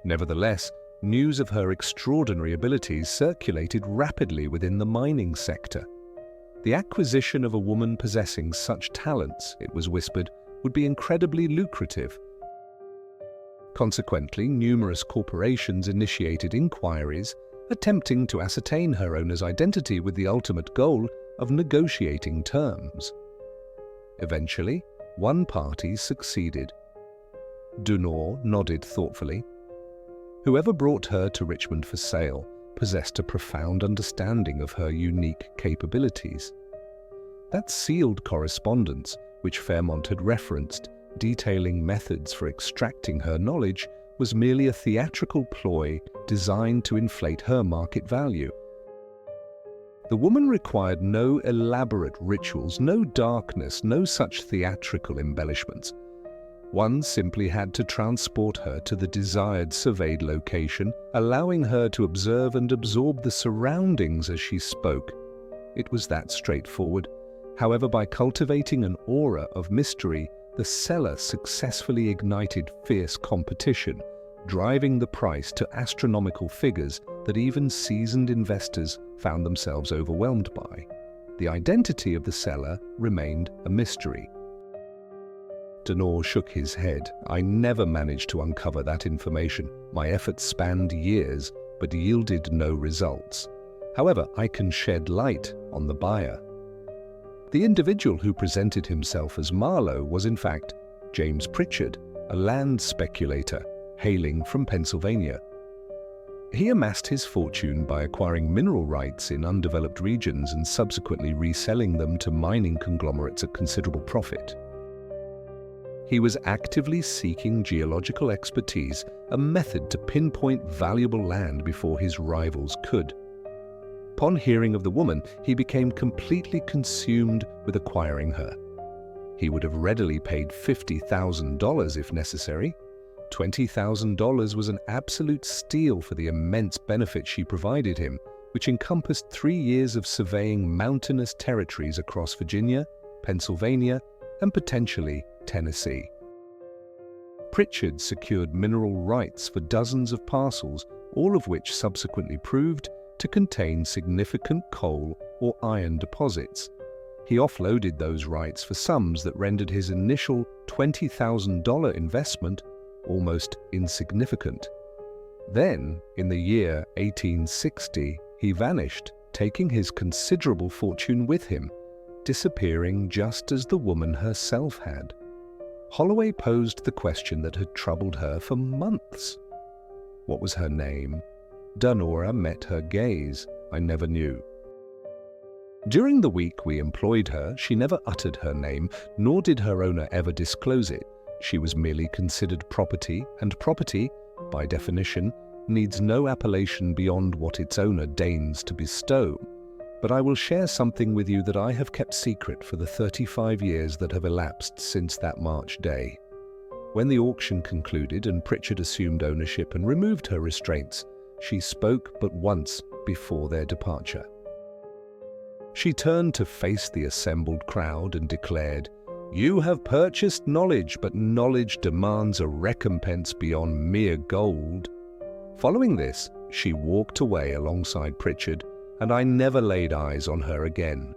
Nevertheless, news of her extraordinary abilities circulated rapidly within the mining sector. The acquisition of a woman possessing such talents, it was whispered, would be incredibly lucrative. Consequently, numerous corporations initiated inquiries, attempting to ascertain her owner's identity with the ultimate goal of negotiating terms. Eventually, one party succeeded. Dunor nodded thoughtfully. Whoever brought her to Richmond for sale possessed a profound understanding of her unique capabilities. That sealed correspondence, which Fairmont had referenced, detailing methods for extracting her knowledge, was merely a theatrical ploy designed to inflate her market value. The woman required no elaborate rituals, no darkness, no such theatrical embellishments. One simply had to transport her to the desired surveyed location, allowing her to observe and absorb the surroundings as she spoke. It was that straightforward. However, by cultivating an aura of mystery, the seller successfully ignited fierce competition, driving the price to astronomical figures that even seasoned investors found themselves overwhelmed by. The identity of the seller remained a mystery. Dunor shook his head. I never managed to uncover that information. My efforts spanned years, but yielded no results. However, I can shed light on the buyer. The individual who presented himself as Marlowe was in fact James Pritchard, a land speculator hailing from Pennsylvania. He amassed his fortune by acquiring mineral rights in undeveloped regions and subsequently reselling them to mining conglomerates at considerable profit. He was actively seeking geological expertise, a method to pinpoint valuable land before his rivals could. Upon hearing of the woman, he became completely consumed with acquiring her. He would have readily paid $50,000 if necessary. $20,000 was an absolute steal for the immense benefit she provided him, which encompassed 3 years of surveying mountainous territories across Virginia, Pennsylvania, and potentially Tennessee. Pritchard secured mineral rights for dozens of parcels, all of which subsequently proved to contain significant coal or iron deposits. He offloaded those rights for sums that rendered his initial $20,000 investment almost insignificant. Then, in the year 1860, he vanished, taking his considerable fortune with him, disappearing just as the woman herself had. Holloway posed the question that had troubled her for months. What was her name? Dunor met her gaze. I never knew. During the week we employed her, she never uttered her name, nor did her owner ever disclose it. She was merely considered property, and property, by definition, needs no appellation beyond what its owner deigns to bestow. But I will share something with you that I have kept secret for the 35 years that have elapsed since that March day. When the auction concluded and Pritchard assumed ownership and removed her restraints, she spoke but once before their departure. She turned to face the assembled crowd and declared, "You have purchased knowledge, but knowledge demands a recompense beyond mere gold." Following this, she walked away alongside Pritchard, and I never laid eyes on her again.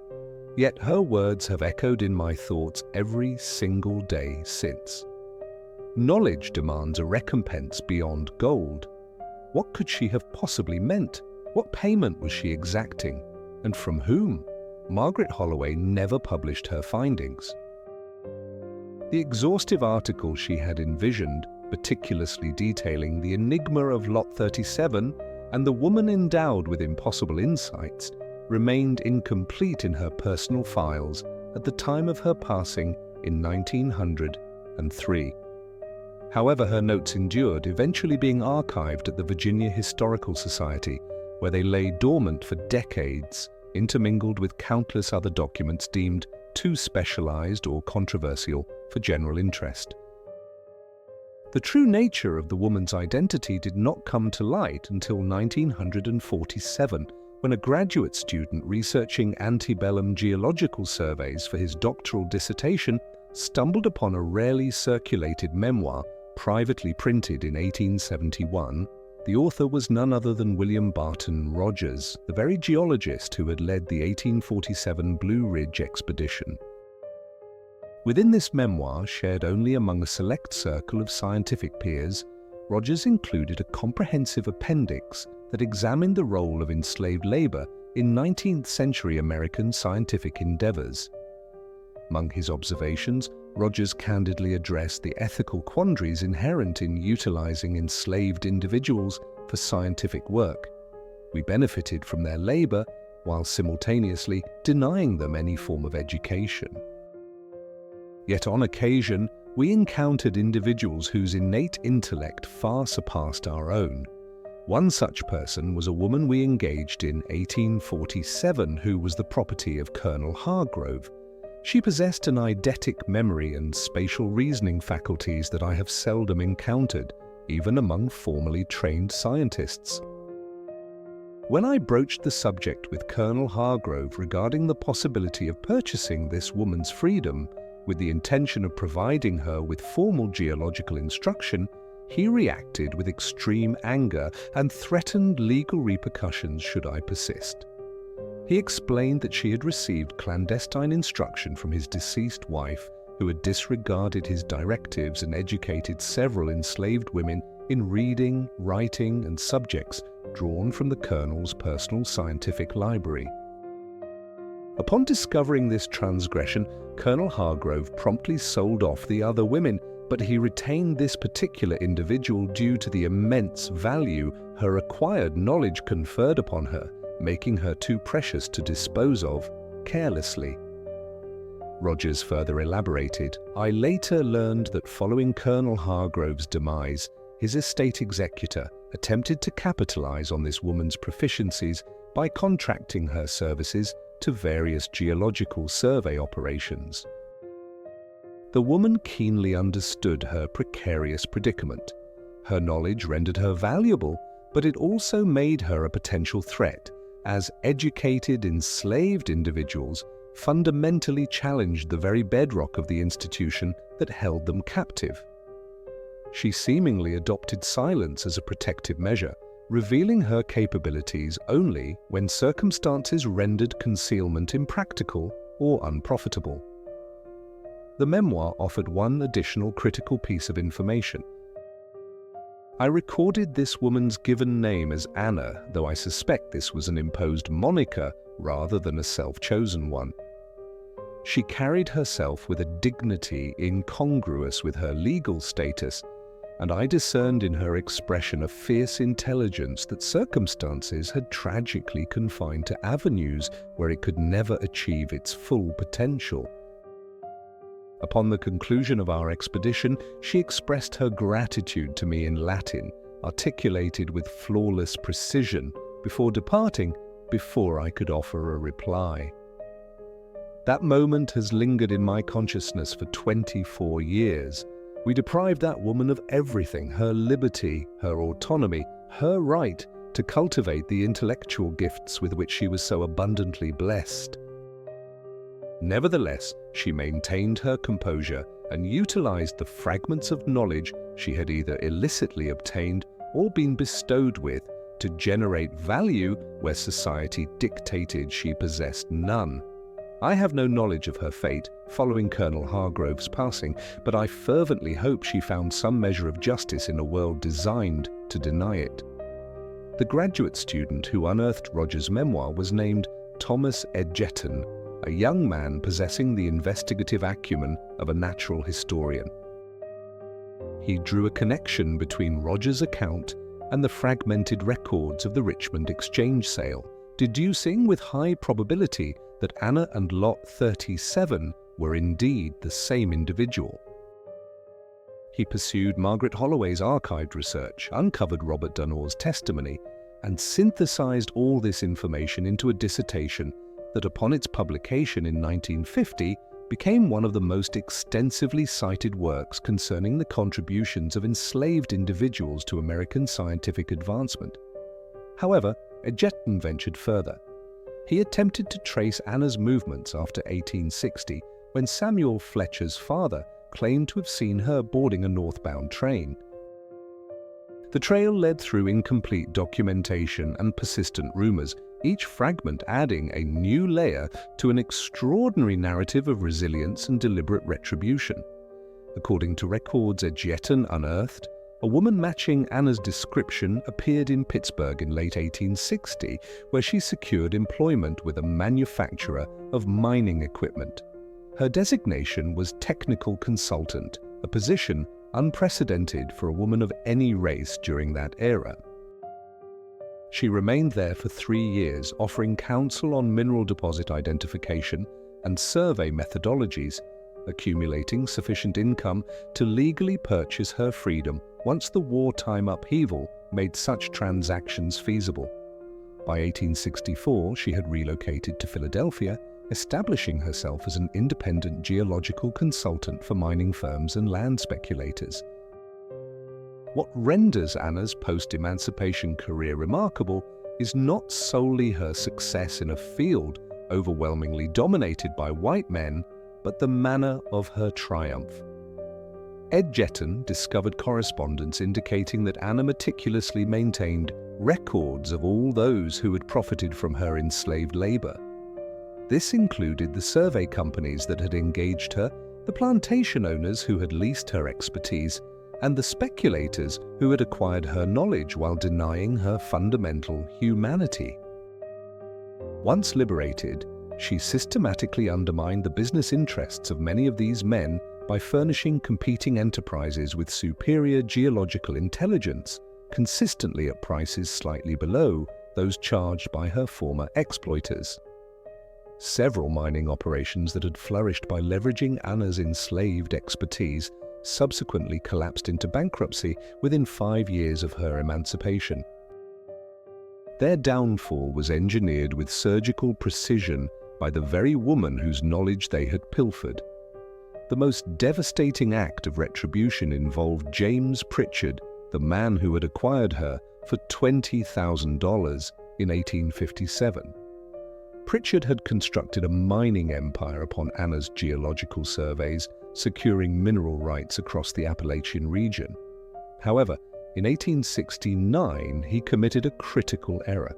Yet her words have echoed in my thoughts every single day since. Knowledge demands a recompense beyond gold. What could she have possibly meant? What payment was she exacting? And from whom? Margaret Holloway never published her findings. The exhaustive article she had envisioned, meticulously detailing the enigma of Lot 37 and the woman endowed with impossible insights, remained incomplete in her personal files at the time of her passing in 1903. However, her notes endured, eventually being archived at the Virginia Historical Society, where they lay dormant for decades, intermingled with countless other documents deemed too specialized or controversial for general interest. The true nature of the woman's identity did not come to light until 1947, when a graduate student researching antebellum geological surveys for his doctoral dissertation stumbled upon a rarely circulated memoir privately printed in 1871. The author was none other than William Barton Rogers, the very geologist who had led the 1847 Blue Ridge expedition. Within this memoir, shared only among a select circle of scientific peers, Rogers included a comprehensive appendix that examined the role of enslaved labor in 19th century American scientific endeavors. Among his observations, Rogers candidly addressed the ethical quandaries inherent in utilizing enslaved individuals for scientific work. We benefited from their labor while simultaneously denying them any form of education. Yet on occasion, we encountered individuals whose innate intellect far surpassed our own. One such person was a woman we engaged in 1847 who was the property of Colonel Hargrove. She possessed an eidetic memory and spatial reasoning faculties that I have seldom encountered, even among formally trained scientists. When I broached the subject with Colonel Hargrove regarding the possibility of purchasing this woman's freedom, with the intention of providing her with formal geological instruction, he reacted with extreme anger and threatened legal repercussions should I persist. He explained that she had received clandestine instruction from his deceased wife, who had disregarded his directives and educated several enslaved women in reading, writing, and subjects drawn from the Colonel's personal scientific library. Upon discovering this transgression, Colonel Hargrove promptly sold off the other women, but he retained this particular individual due to the immense value her acquired knowledge conferred upon her, making her too precious to dispose of carelessly. Rogers further elaborated, "I later learned that following Colonel Hargrove's demise, his estate executor attempted to capitalize on this woman's proficiencies by contracting her services to various geological survey operations. The woman keenly understood her precarious predicament. Her knowledge rendered her valuable, but it also made her a potential threat, as educated, enslaved individuals fundamentally challenged the very bedrock of the institution that held them captive. She seemingly adopted silence as a protective measure, revealing her capabilities only when circumstances rendered concealment impractical or unprofitable. The memoir offered one additional critical piece of information. I recorded this woman's given name as Anna, though I suspect this was an imposed moniker rather than a self-chosen one. She carried herself with a dignity incongruous with her legal status, and I discerned in her expression a fierce intelligence that circumstances had tragically confined to avenues where it could never achieve its full potential. Upon the conclusion of our expedition, she expressed her gratitude to me in Latin, articulated with flawless precision, before departing, before I could offer a reply. That moment has lingered in my consciousness for 24 years. We deprived that woman of everything: her liberty, her autonomy, her right to cultivate the intellectual gifts with which she was so abundantly blessed. Nevertheless, she maintained her composure and utilized the fragments of knowledge she had either illicitly obtained or been bestowed with to generate value where society dictated she possessed none. I have no knowledge of her fate following Colonel Hargrove's passing, but I fervently hope she found some measure of justice in a world designed to deny it. The graduate student who unearthed Roger's memoir was named Thomas Edgerton, a young man possessing the investigative acumen of a natural historian. He drew a connection between Roger's account and the fragmented records of the Richmond exchange sale, deducing with high probability that Anna and Lot 37 were indeed the same individual. He pursued Margaret Holloway's archived research, uncovered Robert Dunnor's testimony, and synthesized all this information into a dissertation that, upon its publication in 1950, became one of the most extensively cited works concerning the contributions of enslaved individuals to American scientific advancement. However, Edgerton ventured further. He attempted to trace Anna's movements after 1860, when Samuel Fletcher's father claimed to have seen her boarding a northbound train. The trail led through incomplete documentation and persistent rumors, each fragment adding a new layer to an extraordinary narrative of resilience and deliberate retribution. According to records Edgerton unearthed, a woman matching Anna's description appeared in Pittsburgh in late 1860, where she secured employment with a manufacturer of mining equipment. Her designation was technical consultant, a position unprecedented for a woman of any race during that era. She remained there for 3 years, offering counsel on mineral deposit identification and survey methodologies, accumulating sufficient income to legally purchase her freedom once the wartime upheaval made such transactions feasible. By 1864, she had relocated to Philadelphia, establishing herself as an independent geological consultant for mining firms and land speculators. What renders Anna's post-emancipation career remarkable is not solely her success in a field overwhelmingly dominated by white men, but the manner of her triumph. Edgerton discovered correspondence indicating that Anna meticulously maintained records of all those who had profited from her enslaved labor. This included the survey companies that had engaged her, the plantation owners who had leased her expertise, and the speculators who had acquired her knowledge while denying her fundamental humanity. Once liberated, she systematically undermined the business interests of many of these men by furnishing competing enterprises with superior geological intelligence, consistently at prices slightly below those charged by her former exploiters. Several mining operations that had flourished by leveraging Anna's enslaved expertise subsequently collapsed into bankruptcy within 5 years of her emancipation. Their downfall was engineered with surgical precision by the very woman whose knowledge they had pilfered. The most devastating act of retribution involved James Pritchard, the man who had acquired her for $20,000 in 1857. Pritchard had constructed a mining empire upon Anna's geological surveys, securing mineral rights across the Appalachian region. However, in 1869, he committed a critical error.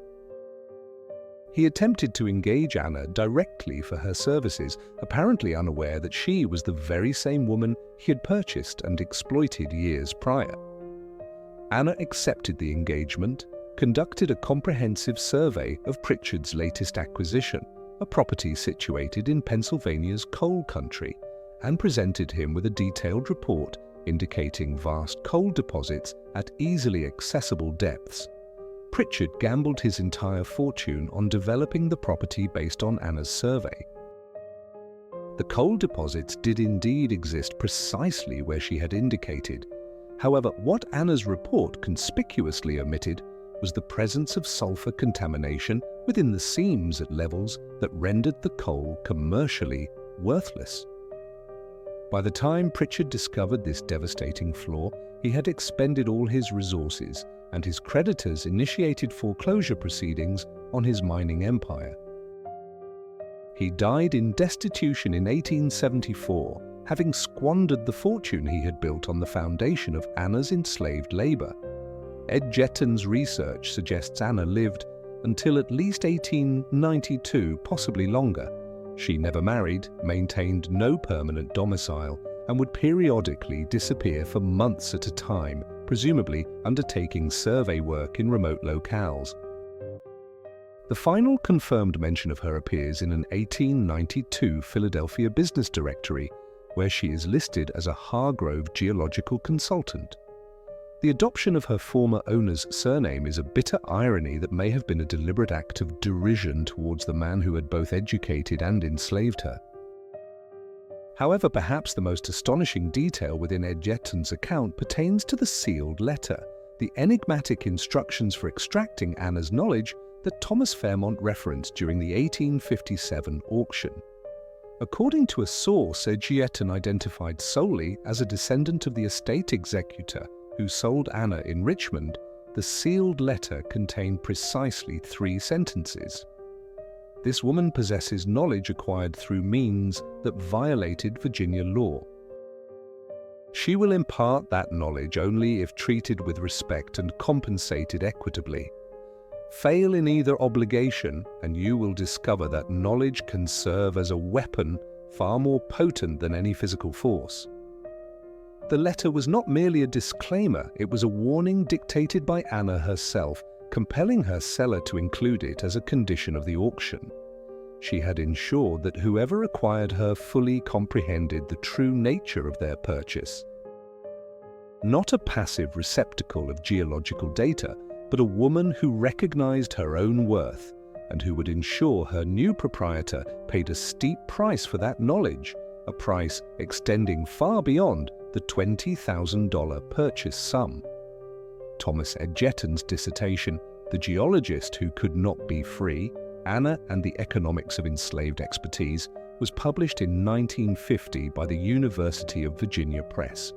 He attempted to engage Anna directly for her services, apparently unaware that she was the very same woman he had purchased and exploited years prior. Anna accepted the engagement, conducted a comprehensive survey of Pritchard's latest acquisition, a property situated in Pennsylvania's coal country, and presented him with a detailed report indicating vast coal deposits at easily accessible depths. Pritchard gambled his entire fortune on developing the property based on Anna's survey. The coal deposits did indeed exist precisely where she had indicated. However, what Anna's report conspicuously omitted was the presence of sulfur contamination within the seams at levels that rendered the coal commercially worthless. By the time Pritchard discovered this devastating flaw, he had expended all his resources, and his creditors initiated foreclosure proceedings on his mining empire. He died in destitution in 1874, having squandered the fortune he had built on the foundation of Anna's enslaved labor. Ed Jetton's research suggests Anna lived until at least 1892, possibly longer. She never married, maintained no permanent domicile, and would periodically disappear for months at a time, presumably undertaking survey work in remote locales. The final confirmed mention of her appears in an 1892 Philadelphia business directory, where she is listed as a Hargrove geological consultant. The adoption of her former owner's surname is a bitter irony that may have been a deliberate act of derision towards the man who had both educated and enslaved her. However, perhaps the most astonishing detail within Ed Jetton's account pertains to the sealed letter, the enigmatic instructions for extracting Anna's knowledge that Thomas Fairmont referenced during the 1857 auction. According to a source Ed Jetton identified solely as a descendant of the estate executor who sold Anna in Richmond, the sealed letter contained precisely 3 sentences. This woman possesses knowledge acquired through means that violated Virginia law. She will impart that knowledge only if treated with respect and compensated equitably. Fail in either obligation, and you will discover that knowledge can serve as a weapon far more potent than any physical force. The letter was not merely a disclaimer, it was a warning dictated by Anna herself, compelling her seller to include it as a condition of the auction. She had ensured that whoever acquired her fully comprehended the true nature of their purchase. Not a passive receptacle of geological data, but a woman who recognized her own worth and who would ensure her new proprietor paid a steep price for that knowledge, a price extending far beyond the $20,000 purchase sum. Thomas Ed Jetton's dissertation, The Geologist Who Could Not Be Free, Anna and the Economics of Enslaved Expertise, was published in 1950 by the University of Virginia Press.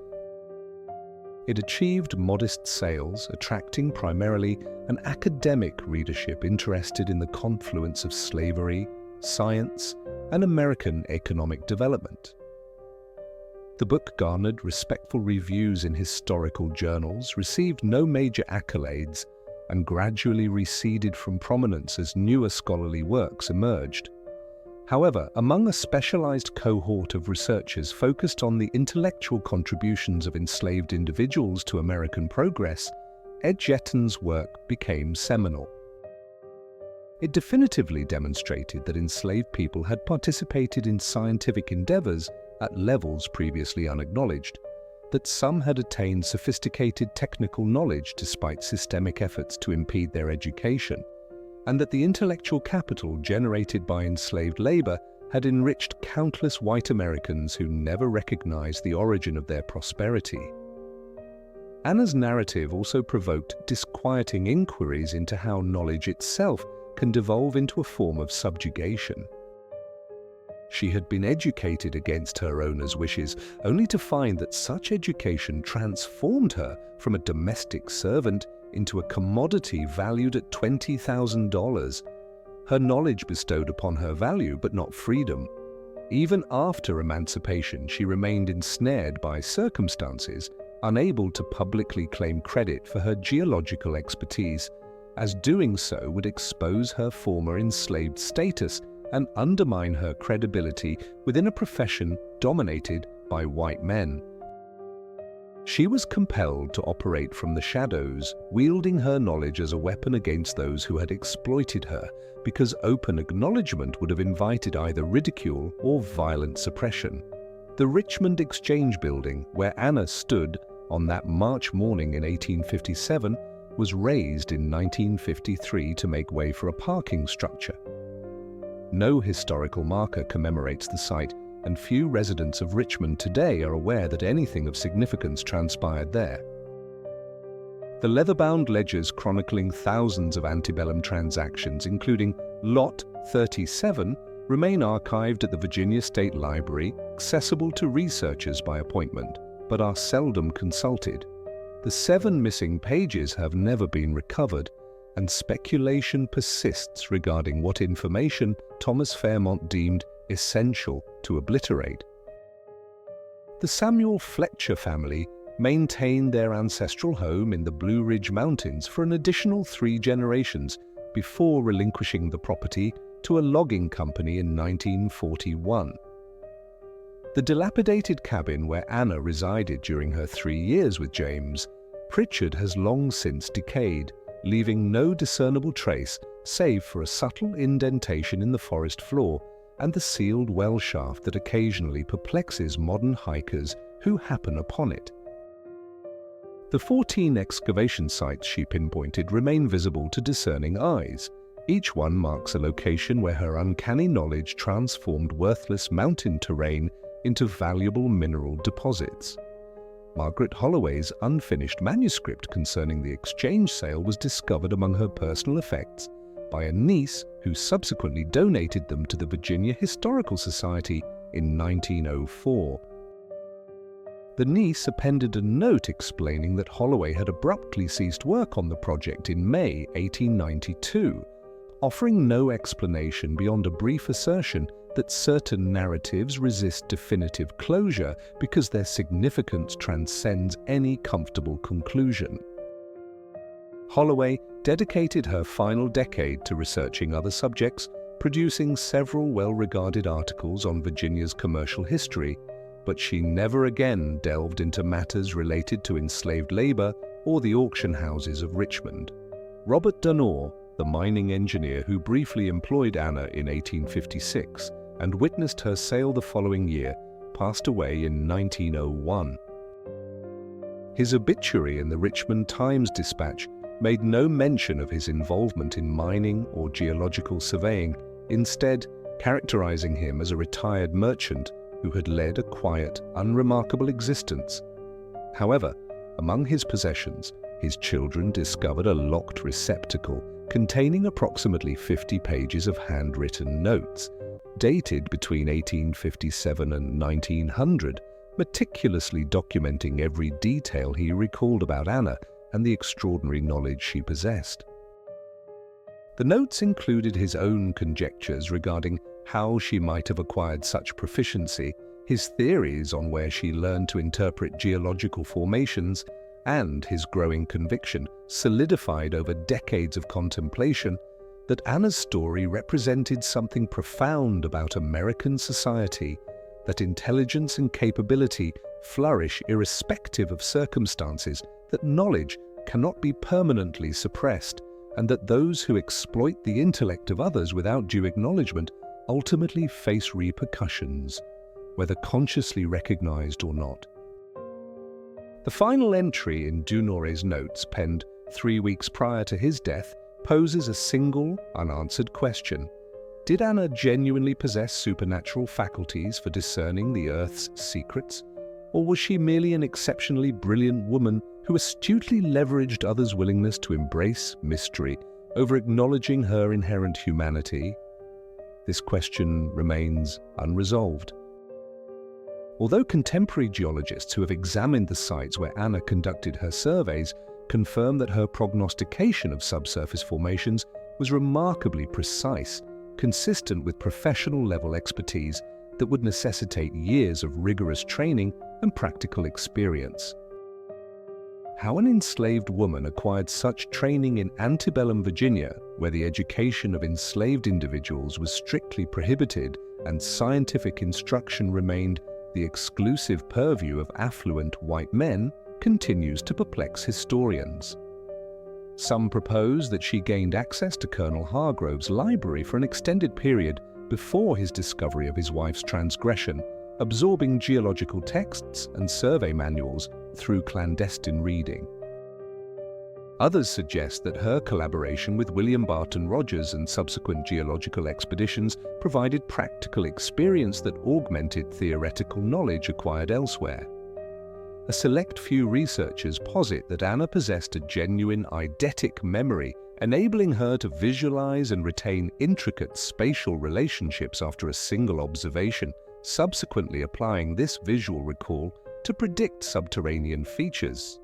It achieved modest sales, attracting primarily an academic readership interested in the confluence of slavery, science, and American economic development. The book garnered respectful reviews in historical journals, received no major accolades, and gradually receded from prominence as newer scholarly works emerged. However, among a specialized cohort of researchers focused on the intellectual contributions of enslaved individuals to American progress, Ed Jetton's work became seminal. It definitively demonstrated that enslaved people had participated in scientific endeavors at levels previously unacknowledged, that some had attained sophisticated technical knowledge despite systemic efforts to impede their education, and that the intellectual capital generated by enslaved labor had enriched countless white Americans who never recognized the origin of their prosperity. Anna's narrative also provoked disquieting inquiries into how knowledge itself can devolve into a form of subjugation. She had been educated against her owner's wishes, only to find that such education transformed her from a domestic servant into a commodity valued at $20,000. Her knowledge bestowed upon her value, but not freedom. Even after emancipation, she remained ensnared by circumstances, unable to publicly claim credit for her geological expertise, as doing so would expose her former enslaved status and undermine her credibility within a profession dominated by white men. She was compelled to operate from the shadows, wielding her knowledge as a weapon against those who had exploited her, because open acknowledgement would have invited either ridicule or violent suppression. The Richmond Exchange Building, where Anna stood on that March morning in 1857, was razed in 1953 to make way for a parking structure. No historical marker commemorates the site, and few residents of Richmond today are aware that anything of significance transpired there. The leather-bound ledgers chronicling thousands of antebellum transactions, including Lot 37, remain archived at the Virginia State Library, accessible to researchers by appointment, but are seldom consulted. The 7 missing pages have never been recovered, and speculation persists regarding what information Thomas Fairmont deemed essential to obliterate. The Samuel Fletcher family maintained their ancestral home in the Blue Ridge Mountains for an additional 3 generations before relinquishing the property to a logging company in 1941. The dilapidated cabin where Anna resided during her 3 years with James Pritchard has long since decayed, leaving no discernible trace save for a subtle indentation in the forest floor and the sealed well shaft that occasionally perplexes modern hikers who happen upon it. The 14 excavation sites she pinpointed remain visible to discerning eyes. Each one marks a location where her uncanny knowledge transformed worthless mountain terrain into valuable mineral deposits. Margaret Holloway's unfinished manuscript concerning the exchange sale was discovered among her personal effects by a niece who subsequently donated them to the Virginia Historical Society in 1904. The niece appended a note explaining that Holloway had abruptly ceased work on the project in May 1892, offering no explanation beyond a brief assertion that certain narratives resist definitive closure because their significance transcends any comfortable conclusion. Holloway dedicated her final decade to researching other subjects, producing several well-regarded articles on Virginia's commercial history, but she never again delved into matters related to enslaved labor or the auction houses of Richmond. Robert Dunor, the mining engineer who briefly employed Anna in 1856 and witnessed her sale the following year, passed away in 1901. His obituary in the Richmond Times-Dispatch made no mention of his involvement in mining or geological surveying, instead characterizing him as a retired merchant who had led a quiet, unremarkable existence. However, among his possessions, his children discovered a locked receptacle containing approximately 50 pages of handwritten notes, dated between 1857 and 1900, meticulously documenting every detail he recalled about Anna and the extraordinary knowledge she possessed. The notes included his own conjectures regarding how she might have acquired such proficiency, his theories on where she learned to interpret geological formations, and his growing conviction, solidified over decades of contemplation, that Anna's story represented something profound about American society, that intelligence and capability flourish irrespective of circumstances, that knowledge cannot be permanently suppressed, and that those who exploit the intellect of others without due acknowledgement ultimately face repercussions, whether consciously recognized or not. The final entry in Dunoret's notes, penned 3 weeks prior to his death, poses a single, unanswered question. Did Anna genuinely possess supernatural faculties for discerning the Earth's secrets? Or was she merely an exceptionally brilliant woman who astutely leveraged others' willingness to embrace mystery over acknowledging her inherent humanity? This question remains unresolved. Although contemporary geologists who have examined the sites where Anna conducted her surveys confirm that her prognostication of subsurface formations was remarkably precise, consistent with professional-level expertise that would necessitate years of rigorous training and practical experience. How an enslaved woman acquired such training in antebellum Virginia, where the education of enslaved individuals was strictly prohibited and scientific instruction remained the exclusive purview of affluent white men, continues to perplex historians. Some propose that she gained access to Colonel Hargrove's library for an extended period before his discovery of his wife's transgression, absorbing geological texts and survey manuals through clandestine reading. Others suggest that her collaboration with William Barton Rogers and subsequent geological expeditions provided practical experience that augmented theoretical knowledge acquired elsewhere. A select few researchers posit that Anna possessed a genuine eidetic memory, enabling her to visualize and retain intricate spatial relationships after a single observation, subsequently applying this visual recall to predict subterranean features.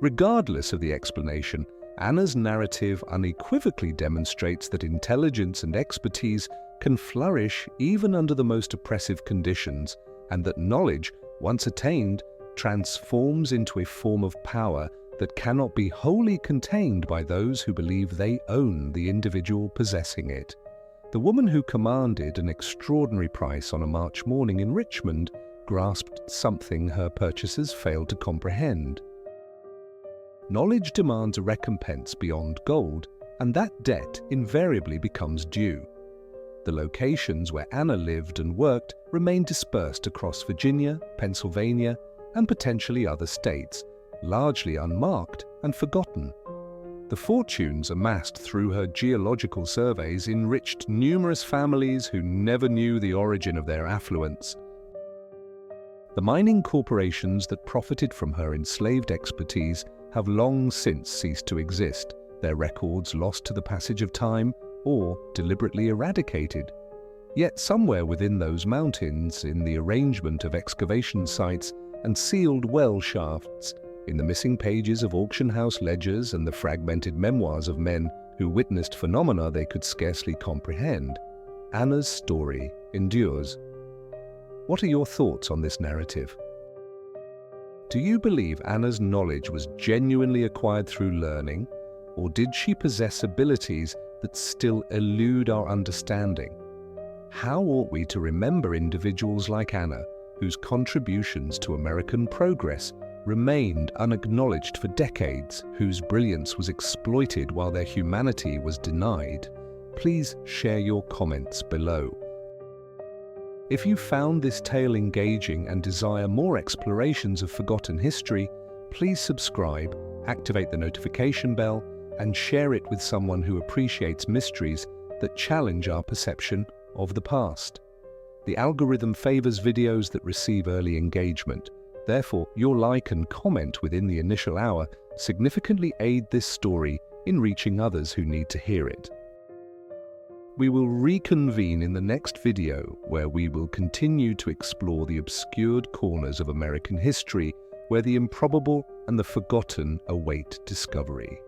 Regardless of the explanation, Anna's narrative unequivocally demonstrates that intelligence and expertise can flourish even under the most oppressive conditions, and that knowledge, once attained, transforms into a form of power that cannot be wholly contained by those who believe they own the individual possessing it. The woman who commanded an extraordinary price on a March morning in Richmond grasped something her purchasers failed to comprehend. Knowledge demands a recompense beyond gold, and that debt invariably becomes due. The locations where Anna lived and worked remain dispersed across Virginia, Pennsylvania, and potentially other states, largely unmarked and forgotten. The fortunes amassed through her geological surveys enriched numerous families who never knew the origin of their affluence. The mining corporations that profited from her enslaved expertise have long since ceased to exist, their records lost to the passage of time or deliberately eradicated. Yet somewhere within those mountains, in the arrangement of excavation sites and sealed well shafts, in the missing pages of auction house ledgers and the fragmented memoirs of men who witnessed phenomena they could scarcely comprehend, Anna's story endures. What are your thoughts on this narrative? Do you believe Anna's knowledge was genuinely acquired through learning, or did she possess abilities that still elude our understanding? How ought we to remember individuals like Anna, whose contributions to American progress remained unacknowledged for decades, whose brilliance was exploited while their humanity was denied? Please share your comments below. If you found this tale engaging and desire more explorations of forgotten history, please subscribe, activate the notification bell, and share it with someone who appreciates mysteries that challenge our perception of the past. The algorithm favors videos that receive early engagement. Therefore, your like and comment within the initial hour significantly aid this story in reaching others who need to hear it. We will reconvene in the next video, where we will continue to explore the obscured corners of American history where the improbable and the forgotten await discovery.